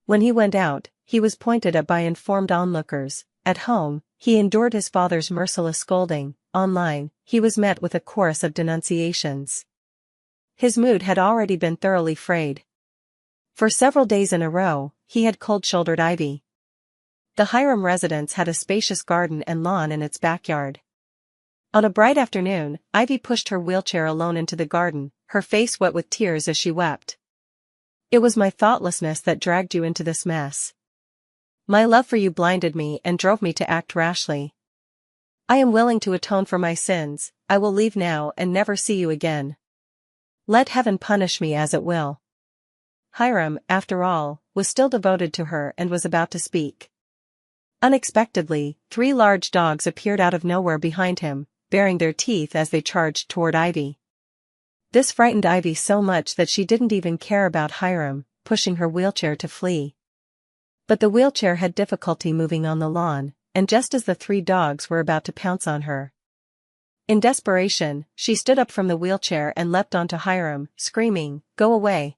When he went out, he was pointed at by informed onlookers. At home, he endured his father's merciless scolding. Online, he was met with a chorus of denunciations. His mood had already been thoroughly frayed. For several days in a row, he had cold-shouldered Ivy. The Hiram residence had a spacious garden and lawn in its backyard. On a bright afternoon, Ivy pushed her wheelchair alone into the garden, her face wet with tears as she wept. "It was my thoughtlessness that dragged you into this mess. My love for you blinded me and drove me to act rashly. I am willing to atone for my sins. I will leave now and never see you again. Let heaven punish me as it will." Hiram, after all, was still devoted to her and was about to speak. Unexpectedly, 3 large dogs appeared out of nowhere behind him, baring their teeth as they charged toward Ivy. This frightened Ivy so much that she didn't even care about Hiram, pushing her wheelchair to flee. But the wheelchair had difficulty moving on the lawn, and just as the 3 dogs were about to pounce on her. In desperation, she stood up from the wheelchair and leapt onto Hiram, screaming, "Go away!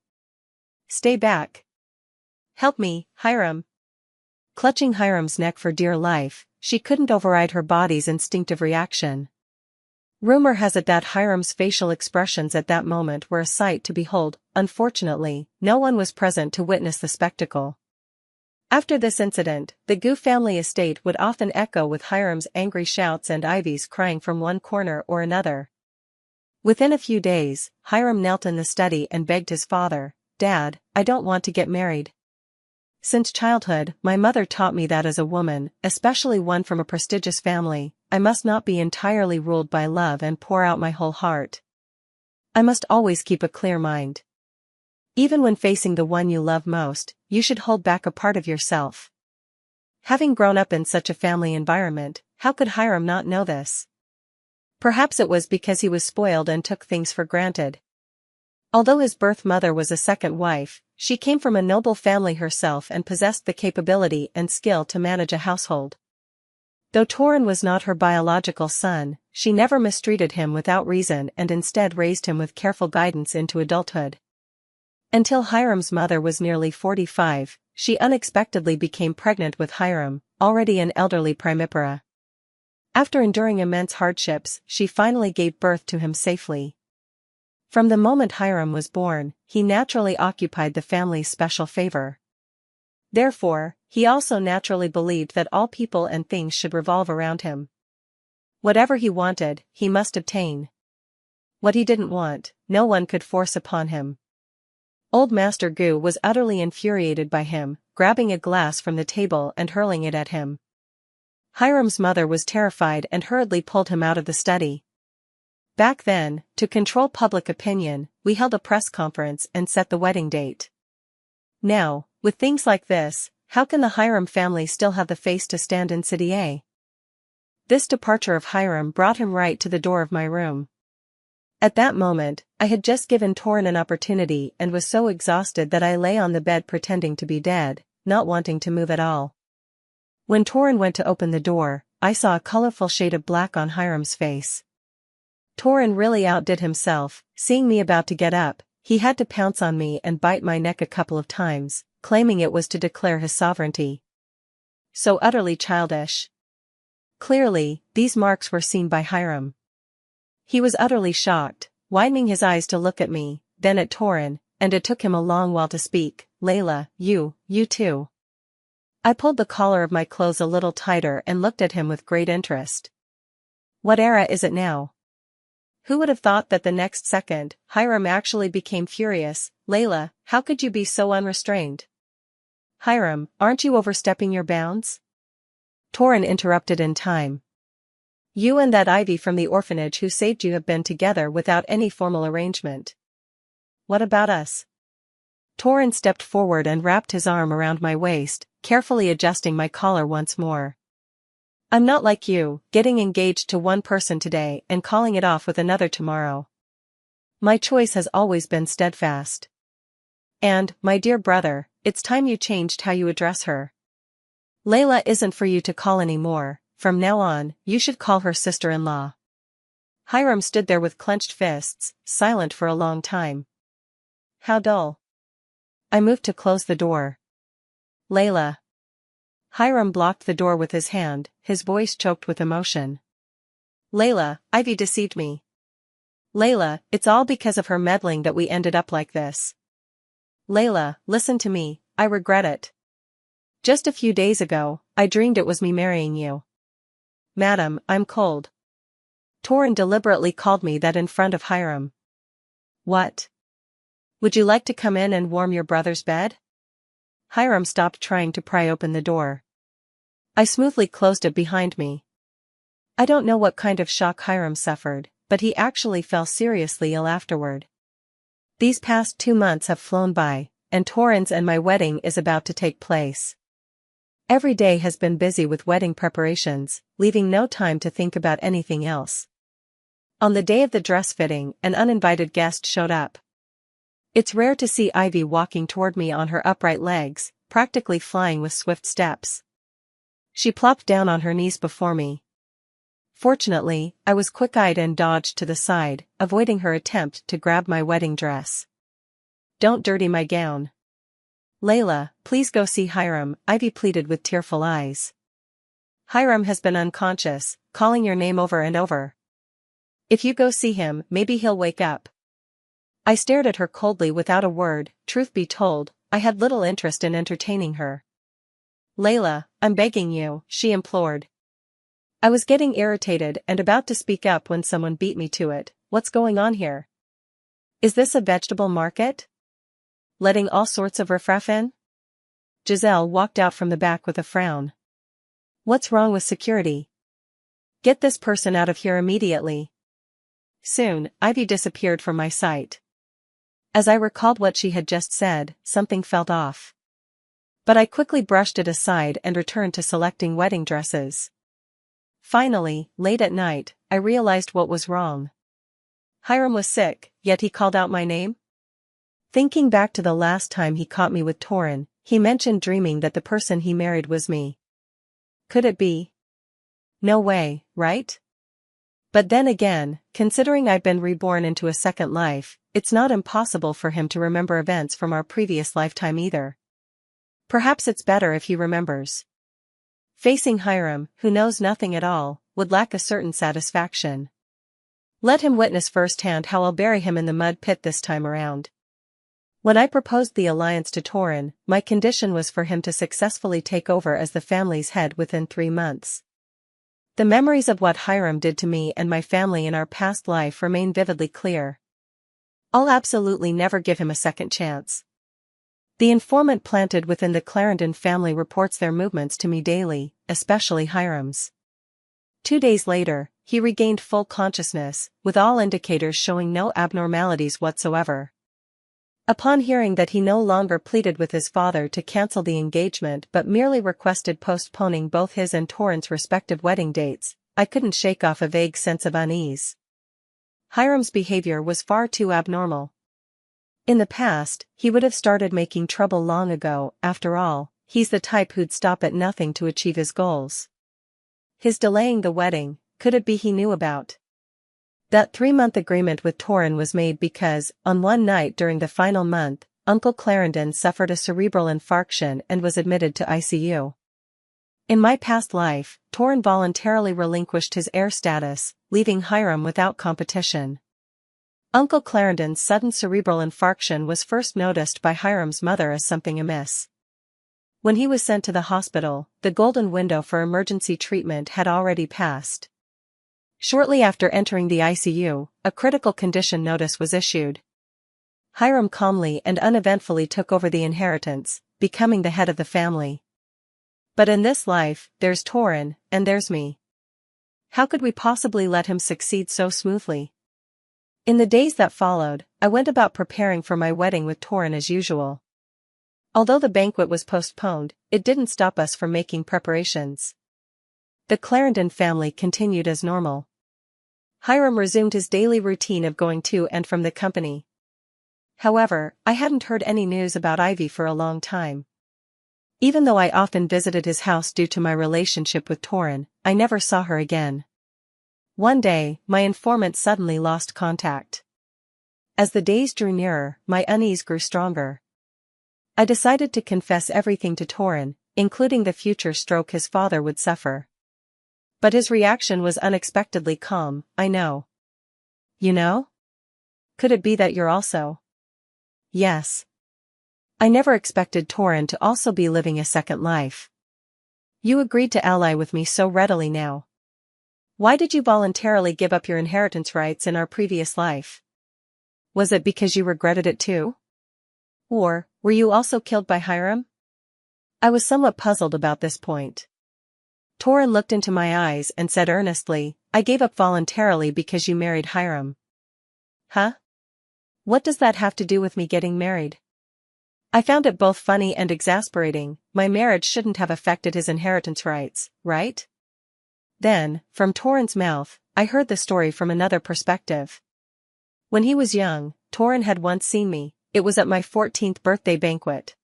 Stay back! Help me, Hiram!" Clutching Hiram's neck for dear life, she couldn't override her body's instinctive reaction. Rumor has it that Hiram's facial expressions at that moment were a sight to behold. Unfortunately, no one was present to witness the spectacle. After this incident, the Gu family estate would often echo with Hiram's angry shouts and Ivy's crying from one corner or another. Within a few days, Hiram knelt in the study and begged his father, "Dad, I don't want to get married. Since childhood, my mother taught me that as a woman, especially one from a prestigious family, I must not be entirely ruled by love and pour out my whole heart. I must always keep a clear mind. Even when facing the one you love most, you should hold back a part of yourself." Having grown up in such a family environment, how could Hiram not know this? Perhaps it was because he was spoiled and took things for granted. Although his birth mother was a second wife, she came from a noble family herself and possessed the capability and skill to manage a household. Though Torrin was not her biological son, she never mistreated him without reason and instead raised him with careful guidance into adulthood. Until Hiram's mother was nearly 45, she unexpectedly became pregnant with Hiram, already an elderly primipara. After enduring immense hardships, she finally gave birth to him safely. From the moment Hiram was born, he naturally occupied the family's special favor. Therefore, he also naturally believed that all people and things should revolve around him. Whatever he wanted, he must obtain. What he didn't want, no one could force upon him. Old Master Goo was utterly infuriated by him, grabbing a glass from the table and hurling it at him. Hiram's mother was terrified and hurriedly pulled him out of the study. Back then, to control public opinion, we held a press conference and set the wedding date. Now, with things like this, how can the Hiram family still have the face to stand in City A? This departure of Hiram brought him right to the door of my room. At that moment, I had just given Torrin an opportunity and was so exhausted that I lay on the bed pretending to be dead, not wanting to move at all. When Torrin went to open the door, I saw a colorful shade of black on Hiram's face. Torrin really outdid himself. Seeing me about to get up, he had to pounce on me and bite my neck a couple of times, claiming it was to declare his sovereignty. So utterly childish. Clearly, these marks were seen by Hiram. He was utterly shocked, widening his eyes to look at me, then at Torrin, and it took him a long while to speak. "Layla, you too." I pulled the collar of my clothes a little tighter and looked at him with great interest. What era is it now? Who would have thought that the next second, Hiram actually became furious? "Layla, how could you be so unrestrained?" "Hiram, aren't you overstepping your bounds?" Torrin interrupted in time. "You and that Ivy from the orphanage who saved you have been together without any formal arrangement. What about us?" Torrin stepped forward and wrapped his arm around my waist, carefully adjusting my collar once more. "I'm not like you, getting engaged to one person today and calling it off with another tomorrow. My choice has always been steadfast. And, my dear brother, it's time you changed how you address her. Layla isn't for you to call anymore. From now on, you should call her sister-in-law." Hiram stood there with clenched fists, silent for a long time. How dull. I moved to close the door. "Layla." Hiram blocked the door with his hand, his voice choked with emotion. "Layla, Ivy deceived me. Layla, it's all because of her meddling that we ended up like this. Layla, listen to me, I regret it. Just a few days ago, I dreamed it was me marrying you." "Madam, I'm cold." Torrin deliberately called me that in front of Hiram. "What? Would you like to come in and warm your brother's bed?" Hiram stopped trying to pry open the door. I smoothly closed it behind me. I don't know what kind of shock Hiram suffered, but he actually fell seriously ill afterward. These past 2 months have flown by, and Torrin's and my wedding is about to take place. Every day has been busy with wedding preparations, leaving no time to think about anything else. On the day of the dress fitting, an uninvited guest showed up. It's rare to see Ivy walking toward me on her upright legs, practically flying with swift steps. She plopped down on her knees before me. Fortunately, I was quick-eyed and dodged to the side, avoiding her attempt to grab my wedding dress. "Don't dirty my gown." "Layla, please go see Hiram," Ivy pleaded with tearful eyes. "Hiram has been unconscious, calling your name over and over. If you go see him, maybe he'll wake up." I stared at her coldly without a word. Truth be told, I had little interest in entertaining her. "Layla, I'm begging you," she implored. I was getting irritated and about to speak up when someone beat me to it. "What's going on here? Is this a vegetable market? Letting all sorts of riffraff in?" Giselle walked out from the back with a frown. "What's wrong with security? Get this person out of here immediately." Soon, Ivy disappeared from my sight. As I recalled what she had just said, something felt off. But I quickly brushed it aside and returned to selecting wedding dresses. Finally, late at night, I realized what was wrong. Hiram was sick, yet he called out my name? Thinking back to the last time he caught me with Torrin, he mentioned dreaming that the person he married was me. Could it be? No way, right? But then again, considering I've been reborn into a second life, it's not impossible for him to remember events from our previous lifetime either. Perhaps it's better if he remembers. Facing Hiram, who knows nothing at all, would lack a certain satisfaction. Let him witness firsthand how I'll bury him in the mud pit this time around. When I proposed the alliance to Torin, my condition was for him to successfully take over as the family's head within 3 months. The memories of what Hiram did to me and my family in our past life remain vividly clear. I'll absolutely never give him a second chance. The informant planted within the Clarendon family reports their movements to me daily, especially Hiram's. 2 days later, he regained full consciousness, with all indicators showing no abnormalities whatsoever. Upon hearing that he no longer pleaded with his father to cancel the engagement but merely requested postponing both his and Torin's respective wedding dates, I couldn't shake off a vague sense of unease. Hiram's behavior was far too abnormal. In the past, he would have started making trouble long ago. After all, he's the type who'd stop at nothing to achieve his goals. His delaying the wedding, could it be he knew about? That 3-month agreement with Torin was made because, on one night during the final month, Uncle Clarendon suffered a cerebral infarction and was admitted to ICU. In my past life, Torin voluntarily relinquished his heir status, leaving Hiram without competition. Uncle Clarendon's sudden cerebral infarction was first noticed by Hiram's mother as something amiss. When he was sent to the hospital, the golden window for emergency treatment had already passed. Shortly after entering the ICU, a critical condition notice was issued. Hiram calmly and uneventfully took over the inheritance, becoming the head of the family. But in this life, there's Torin, and there's me. How could we possibly let him succeed so smoothly? In the days that followed, I went about preparing for my wedding with Torin as usual. Although the banquet was postponed, it didn't stop us from making preparations. The Clarendon family continued as normal. Hiram resumed his daily routine of going to and from the company. However, I hadn't heard any news about Ivy for a long time. Even though I often visited his house due to my relationship with Torin, I never saw her again. One day, my informant suddenly lost contact. As the days drew nearer, my unease grew stronger. I decided to confess everything to Torin, including the future stroke his father would suffer. But his reaction was unexpectedly calm. I know. You know? Could it be that you're also? Yes. I never expected Torin to also be living a second life. You agreed to ally with me so readily now. Why did you voluntarily give up your inheritance rights in our previous life? Was it because you regretted it too? Or, were you also killed by Hiram? I was somewhat puzzled about this point. Torin looked into my eyes and said earnestly, I gave up voluntarily because you married Hiram. Huh? What does that have to do with me getting married? I found it both funny and exasperating. My marriage shouldn't have affected his inheritance rights, right? Then, from Torin's mouth, I heard the story from another perspective. When he was young, Torin had once seen me. It was at my 14th birthday banquet.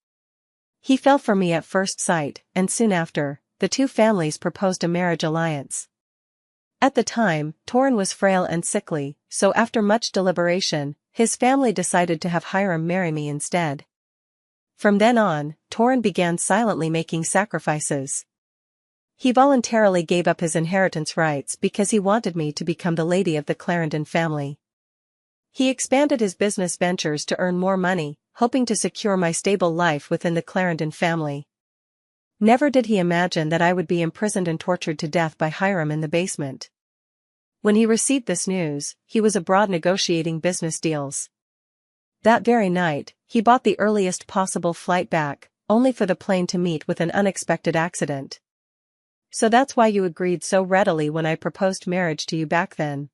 He fell for me at first sight, and soon after, the two families proposed a marriage alliance. At the time, Torin was frail and sickly, so after much deliberation, his family decided to have Hiram marry me instead. From then on, Torin began silently making sacrifices. He voluntarily gave up his inheritance rights because he wanted me to become the lady of the Clarendon family. He expanded his business ventures to earn more money, hoping to secure my stable life within the Clarendon family. Never did he imagine that I would be imprisoned and tortured to death by Hiram in the basement. When he received this news, he was abroad negotiating business deals. That very night, he bought the earliest possible flight back, only for the plane to meet with an unexpected accident. So that's why you agreed so readily when I proposed marriage to you back then.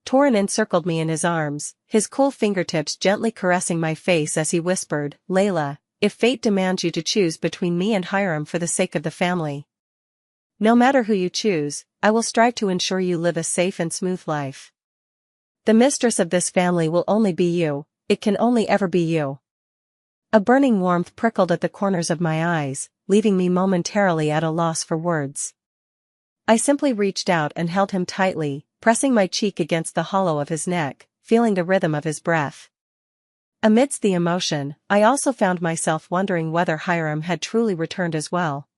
Torin encircled me in his arms, his cool fingertips gently caressing my face as he whispered, Layla, if fate demands you to choose between me and Hiram for the sake of the family. No matter who you choose, I will strive to ensure you live a safe and smooth life. The mistress of this family will only be you, it can only ever be you. A burning warmth prickled at the corners of my eyes, leaving me momentarily at a loss for words. I simply reached out and held him tightly, pressing my cheek against the hollow of his neck, feeling the rhythm of his breath. Amidst the emotion, I also found myself wondering whether Hiram had truly returned as well.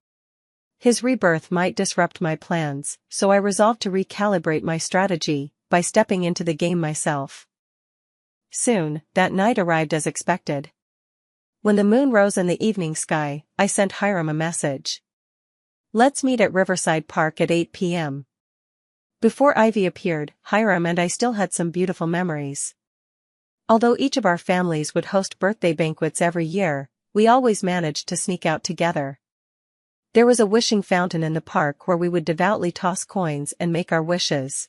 His rebirth might disrupt my plans, so I resolved to recalibrate my strategy by stepping into the game myself. Soon, that night arrived as expected. When the moon rose in the evening sky, I sent Hiram a message. "Let's meet at Riverside Park at 8 p.m. Before Ivy appeared, Hiram and I still had some beautiful memories. Although each of our families would host birthday banquets every year, we always managed to sneak out together. There was a wishing fountain in the park where we would devoutly toss coins and make our wishes.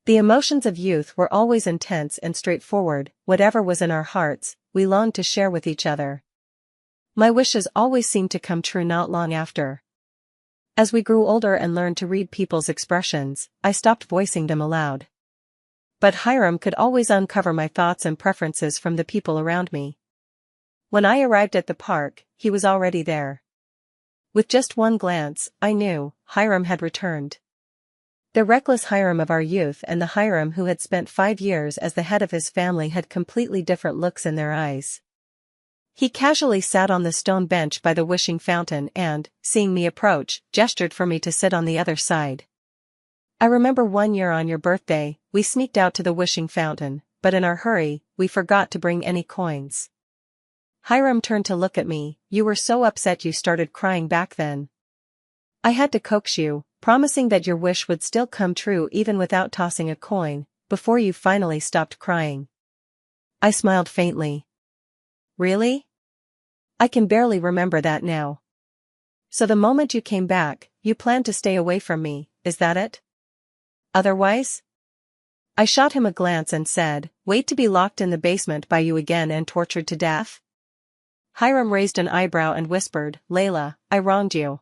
The emotions of youth were always intense and straightforward. Whatever was in our hearts, we longed to share with each other. My wishes always seemed to come true not long after. As we grew older and learned to read people's expressions, I stopped voicing them aloud. But Hiram could always uncover my thoughts and preferences from the people around me. When I arrived at the park, he was already there. With just one glance, I knew Hiram had returned. The reckless Hiram of our youth and the Hiram who had spent 5 years as the head of his family had completely different looks in their eyes. He casually sat on the stone bench by the wishing fountain and, seeing me approach, gestured for me to sit on the other side. I remember one year on your birthday, we sneaked out to the wishing fountain, but in our hurry, we forgot to bring any coins. Hiram turned to look at me. "You were so upset you started crying back then. I had to coax you, promising that your wish would still come true even without tossing a coin, before you finally stopped crying." I smiled faintly. "Really? I can barely remember that now. So the moment you came back, you planned to stay away from me, is that it? Otherwise?" I shot him a glance and said, "Wait to be locked in the basement by you again and tortured to death?" Hiram raised an eyebrow and whispered, "Layla, I wronged you.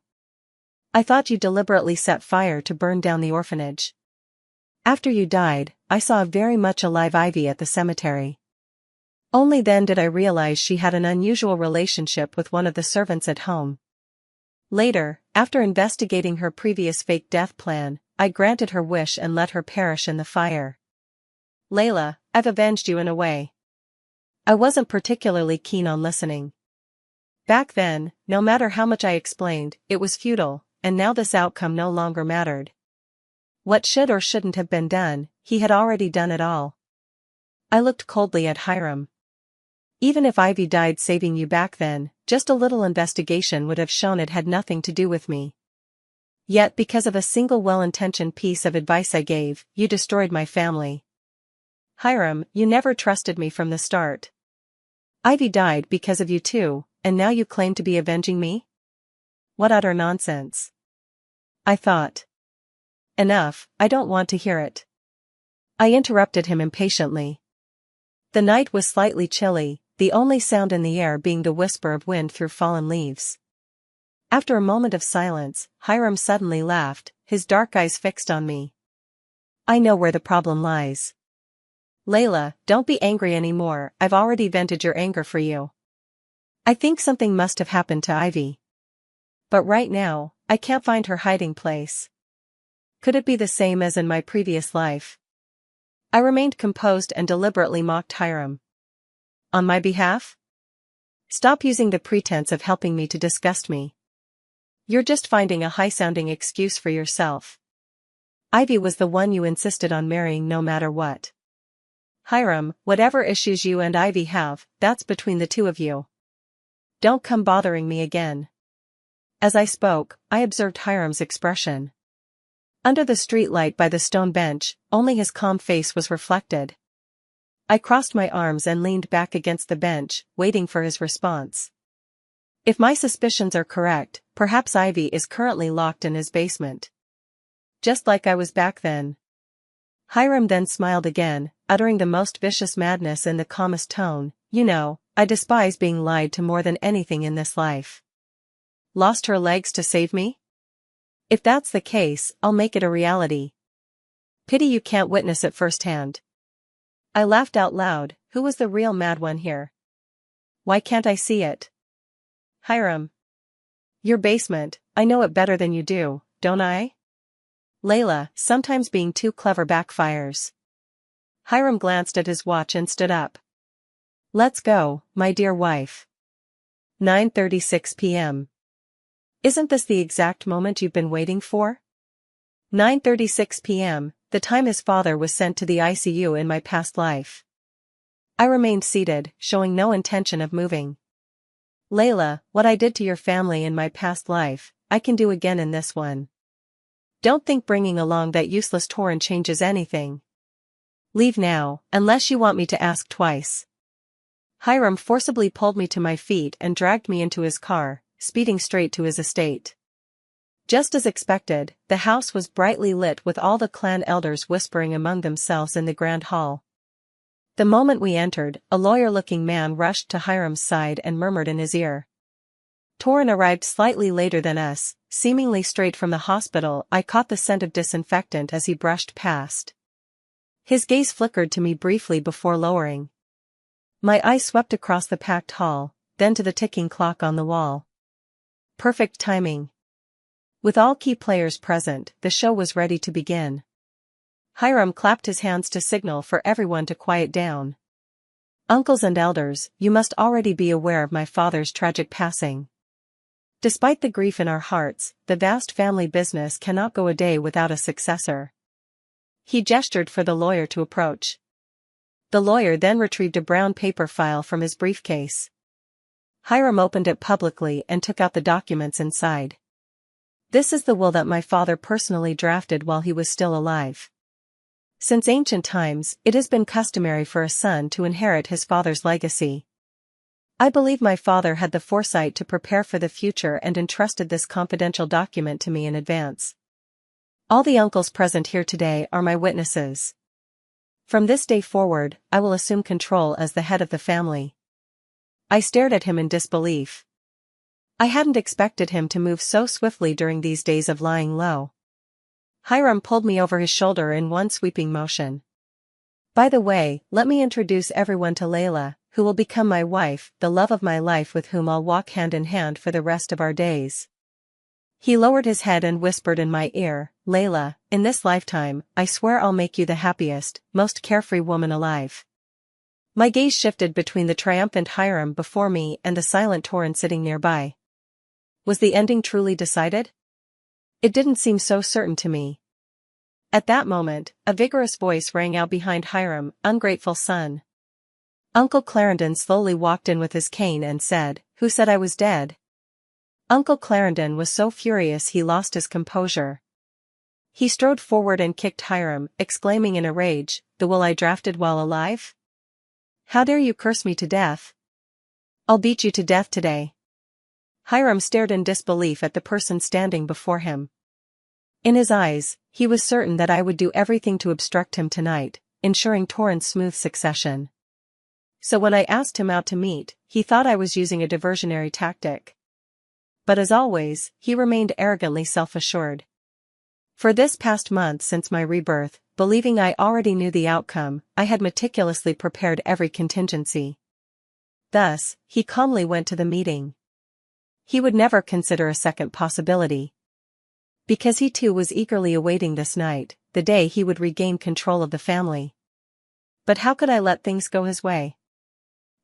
I thought you deliberately set fire to burn down the orphanage. After you died, I saw a very much alive Ivy at the cemetery. Only then did I realize she had an unusual relationship with one of the servants at home. Later, after investigating her previous fake death plan, I granted her wish and let her perish in the fire. Layla, I've avenged you in a way." I wasn't particularly keen on listening. Back then, no matter how much I explained, it was futile, and now this outcome no longer mattered. What should or shouldn't have been done, he had already done it all. I looked coldly at Hiram. Even if Ivy died saving you back then, just a little investigation would have shown it had nothing to do with me. Yet because of a single well-intentioned piece of advice I gave, you destroyed my family. Hiram, you never trusted me from the start. Ivy died because of you too, and now you claim to be avenging me? What utter nonsense. I thought. Enough, I don't want to hear it. I interrupted him impatiently. The night was slightly chilly, the only sound in the air being the whisper of wind through fallen leaves. After a moment of silence, Hiram suddenly laughed, his dark eyes fixed on me. "I know where the problem lies. Layla, don't be angry anymore, I've already vented your anger for you. I think something must have happened to Ivy. But right now, I can't find her hiding place. Could it be the same as in my previous life?" I remained composed and deliberately mocked Hiram. "On my behalf? Stop using the pretense of helping me to disgust me. You're just finding a high-sounding excuse for yourself. Ivy was the one you insisted on marrying no matter what. Hiram, whatever issues you and Ivy have, that's between the two of you. Don't come bothering me again." As I spoke, I observed Hiram's expression. Under the streetlight by the stone bench, only his calm face was reflected. I crossed my arms and leaned back against the bench, waiting for his response. If my suspicions are correct, perhaps Ivy is currently locked in his basement. Just like I was back then. Hiram then smiled again, uttering the most vicious madness in the calmest tone. "You know, I despise being lied to more than anything in this life. Lost her legs to save me? If that's the case, I'll make it a reality. Pity you can't witness it firsthand." I laughed out loud. Who was the real mad one here? Why can't I see it? Hiram. Your basement, I know it better than you do, don't I? Layla, sometimes being too clever backfires. Hiram glanced at his watch and stood up. Let's go, my dear wife. 9:36 p.m. Isn't this the exact moment you've been waiting for? 9:36 p.m., the time his father was sent to the ICU in my past life. I remained seated, showing no intention of moving. Layla, what I did to your family in my past life, I can do again in this one. Don't think bringing along that useless Torrent changes anything. Leave now, unless you want me to ask twice. Hiram forcibly pulled me to my feet and dragged me into his car, speeding straight to his estate. Just as expected, the house was brightly lit with all the clan elders whispering among themselves in the grand hall. The moment we entered, a lawyer-looking man rushed to Hiram's side and murmured in his ear. Torrent arrived slightly later than us, seemingly straight from the hospital. I caught the scent of disinfectant as he brushed past. His gaze flickered to me briefly before lowering. My eye swept across the packed hall, then to the ticking clock on the wall. Perfect timing. With all key players present, the show was ready to begin. Hiram clapped his hands to signal for everyone to quiet down. Uncles and elders, you must already be aware of my father's tragic passing. Despite the grief in our hearts, the vast family business cannot go a day without a successor. He gestured for the lawyer to approach. The lawyer then retrieved a brown paper file from his briefcase. Hiram opened it publicly and took out the documents inside. This is the will that my father personally drafted while he was still alive. Since ancient times, it has been customary for a son to inherit his father's legacy. I believe my father had the foresight to prepare for the future and entrusted this confidential document to me in advance. All the uncles present here today are my witnesses. From this day forward, I will assume control as the head of the family. I stared at him in disbelief. I hadn't expected him to move so swiftly during these days of lying low. Hiram pulled me over his shoulder in one sweeping motion. By the way, let me introduce everyone to Layla, who will become my wife, the love of my life with whom I'll walk hand in hand for the rest of our days. He lowered his head and whispered in my ear, Layla, in this lifetime, I swear I'll make you the happiest, most carefree woman alive. My gaze shifted between the triumphant Hiram before me and the silent Torrent sitting nearby. Was the ending truly decided? It didn't seem so certain to me. At that moment, a vigorous voice rang out behind Hiram, ungrateful son. Uncle Clarendon slowly walked in with his cane and said, Who said I was dead? Uncle Clarendon was so furious he lost his composure. He strode forward and kicked Hiram, exclaiming in a rage, The will I drafted while alive? How dare you curse me to death? I'll beat you to death today. Hiram stared in disbelief at the person standing before him. In his eyes, he was certain that I would do everything to obstruct him tonight, ensuring Torrent's smooth succession. So when I asked him out to meet, he thought I was using a diversionary tactic. But as always, he remained arrogantly self-assured. For this past month since my rebirth, believing I already knew the outcome, I had meticulously prepared every contingency. Thus, he calmly went to the meeting. He would never consider a second possibility. Because he too was eagerly awaiting this night, the day he would regain control of the family. But how could I let things go his way?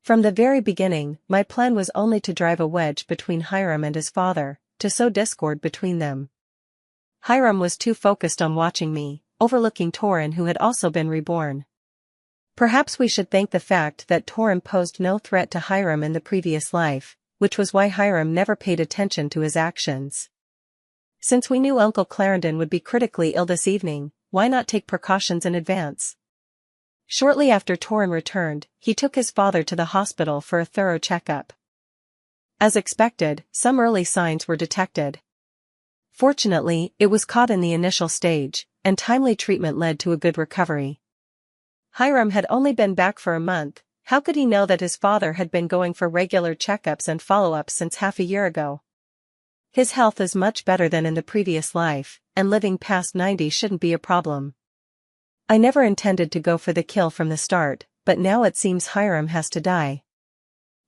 From the very beginning, my plan was only to drive a wedge between Hiram and his father, to sow discord between them. Hiram was too focused on watching me, overlooking Torrent who had also been reborn. Perhaps we should thank the fact that Torrent posed no threat to Hiram in the previous life, which was why Hiram never paid attention to his actions. Since we knew Uncle Clarendon would be critically ill this evening, why not take precautions in advance? Shortly after Torrent returned, he took his father to the hospital for a thorough checkup. As expected, some early signs were detected. Fortunately, it was caught in the initial stage, and timely treatment led to a good recovery. Hiram had only been back for a month. How could he know that his father had been going for regular checkups and follow-ups since half a year ago? His health is much better than in the previous life, and living past 90 shouldn't be a problem. I never intended to go for the kill from the start, but now it seems Hiram has to die.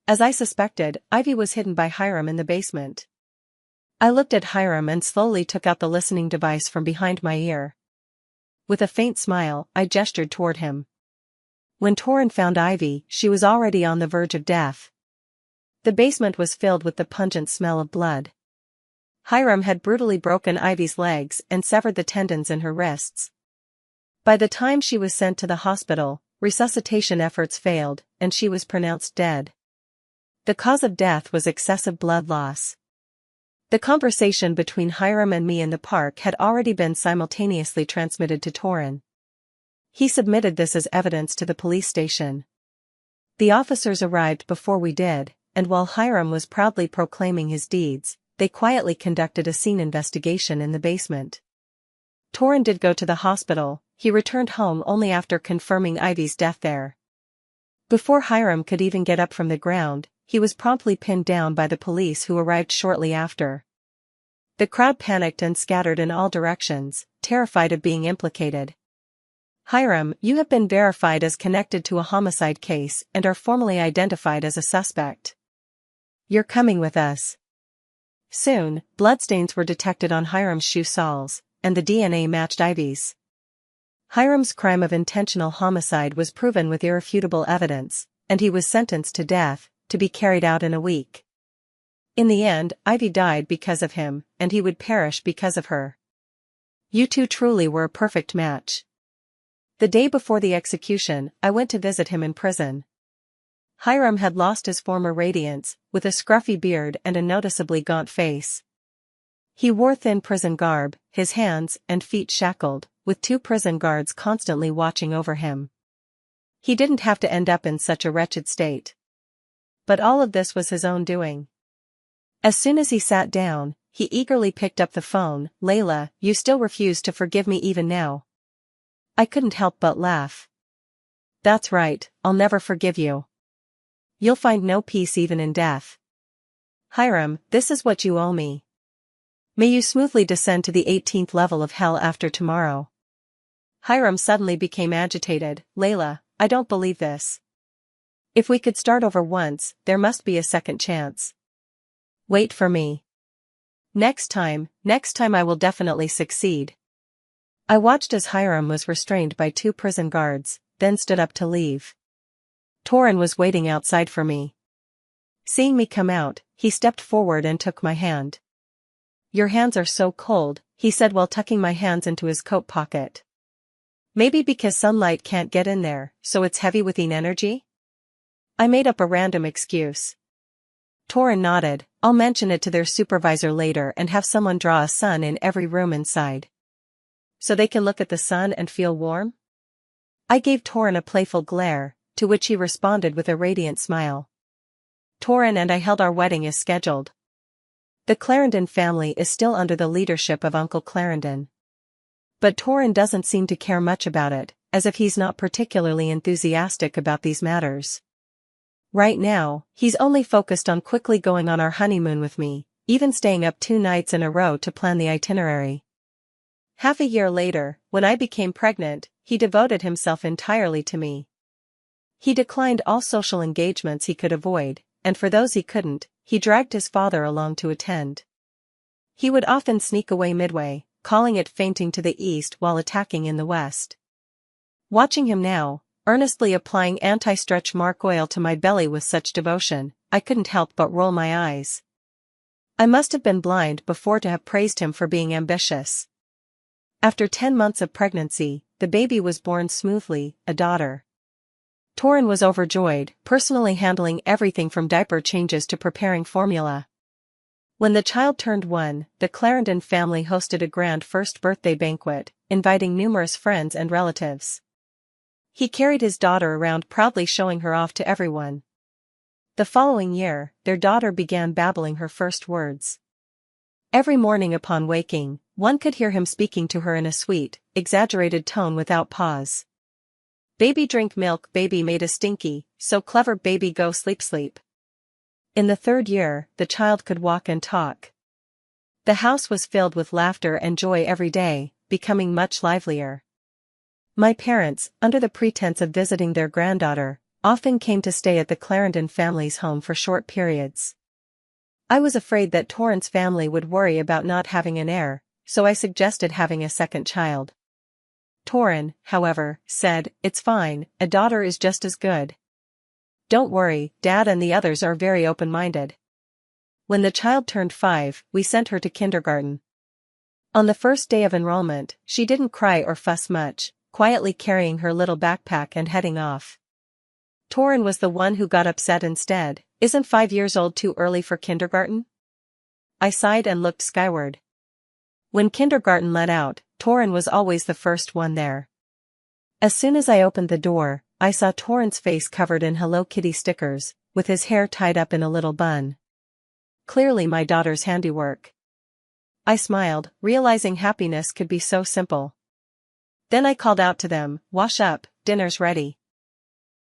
As I suspected, Ivy was hidden by Hiram in the basement. I looked at Hiram and slowly took out the listening device from behind my ear. With a faint smile, I gestured toward him. When Torrent found Ivy, she was already on the verge of death. The basement was filled with the pungent smell of blood. Hiram had brutally broken Ivy's legs and severed the tendons in her wrists. By the time she was sent to the hospital, resuscitation efforts failed, and she was pronounced dead. The cause of death was excessive blood loss. The conversation between Hiram and me in the park had already been simultaneously transmitted to Torren. He submitted this as evidence to the police station. The officers arrived before we did, and while Hiram was proudly proclaiming his deeds, they quietly conducted a scene investigation in the basement. Torren did go to the hospital. He returned home only after confirming Ivy's death there. Before Hiram could even get up from the ground, he was promptly pinned down by the police who arrived shortly after. The crowd panicked and scattered in all directions, terrified of being implicated. Hiram, you have been verified as connected to a homicide case and are formally identified as a suspect. You're coming with us. Soon, bloodstains were detected on Hiram's shoe soles, and the DNA matched Ivy's. Hiram's crime of intentional homicide was proven with irrefutable evidence, and he was sentenced to death, to be carried out in a week. In the end, Ivy died because of him, and he would perish because of her. You two truly were a perfect match. The day before the execution, I went to visit him in prison. Hiram had lost his former radiance, with a scruffy beard and a noticeably gaunt face. He wore thin prison garb, his hands and feet shackled, with 2 prison guards constantly watching over him. He didn't have to end up in such a wretched state. But all of this was his own doing. As soon as he sat down, he eagerly picked up the phone. Layla, you still refuse to forgive me even now. I couldn't help but laugh. That's right, I'll never forgive you. You'll find no peace even in death. Hiram, this is what you owe me. May you smoothly descend to the 18th level of hell after tomorrow. Hiram suddenly became agitated. Layla, I don't believe this. If we could start over once, there must be a second chance. Wait for me. Next time I will definitely succeed. I watched as Hiram was restrained by 2 prison guards, then stood up to leave. Torren was waiting outside for me. Seeing me come out, he stepped forward and took my hand. Your hands are so cold, he said while tucking my hands into his coat pocket. Maybe because sunlight can't get in there, so it's heavy with energy? I made up a random excuse. Torren nodded. I'll mention it to their supervisor later and have someone draw a sun in every room inside. So they can look at the sun and feel warm? I gave Torren a playful glare, to which he responded with a radiant smile. Torren and I held our wedding as scheduled. The Clarendon family is still under the leadership of Uncle Clarendon. But Torren doesn't seem to care much about it, as if he's not particularly enthusiastic about these matters. Right now, he's only focused on quickly going on our honeymoon with me, even staying up 2 nights in a row to plan the itinerary. Half a year later, when I became pregnant, he devoted himself entirely to me. He declined all social engagements he could avoid, and for those he couldn't, he dragged his father along to attend. He would often sneak away midway, calling it fainting to the east while attacking in the west. Watching him now, earnestly applying anti-stretch mark oil to my belly with such devotion, I couldn't help but roll my eyes. I must have been blind before to have praised him for being ambitious. After 10 months of pregnancy, the baby was born smoothly, a daughter. Torren was overjoyed, personally handling everything from diaper changes to preparing formula. When the child turned 1, the Clarendon family hosted a grand first birthday banquet, inviting numerous friends and relatives. He carried his daughter around proudly showing her off to everyone. The following year, their daughter began babbling her first words. Every morning upon waking, one could hear him speaking to her in a sweet, exaggerated tone without pause. Baby drink milk, baby made a stinky, so clever baby go sleep sleep. In the 3rd year, the child could walk and talk. The house was filled with laughter and joy every day, becoming much livelier. My parents, under the pretense of visiting their granddaughter, often came to stay at the Clarendon family's home for short periods. I was afraid that Torren's family would worry about not having an heir, so I suggested having a second child. Torren, however, said, "It's fine, a daughter is just as good. Don't worry, Dad and the others are very open-minded." When the child turned 5, we sent her to kindergarten. On the first day of enrollment, she didn't cry or fuss much, quietly carrying her little backpack and heading off. Torrin was the one who got upset instead. Isn't 5 years old too early for kindergarten? I sighed and looked skyward. When kindergarten let out, Torrin was always the first one there. As soon as I opened the door, I saw Torrin's face covered in Hello Kitty stickers, with his hair tied up in a little bun. Clearly my daughter's handiwork. I smiled, realizing happiness could be so simple. Then I called out to them, "Wash up, dinner's ready."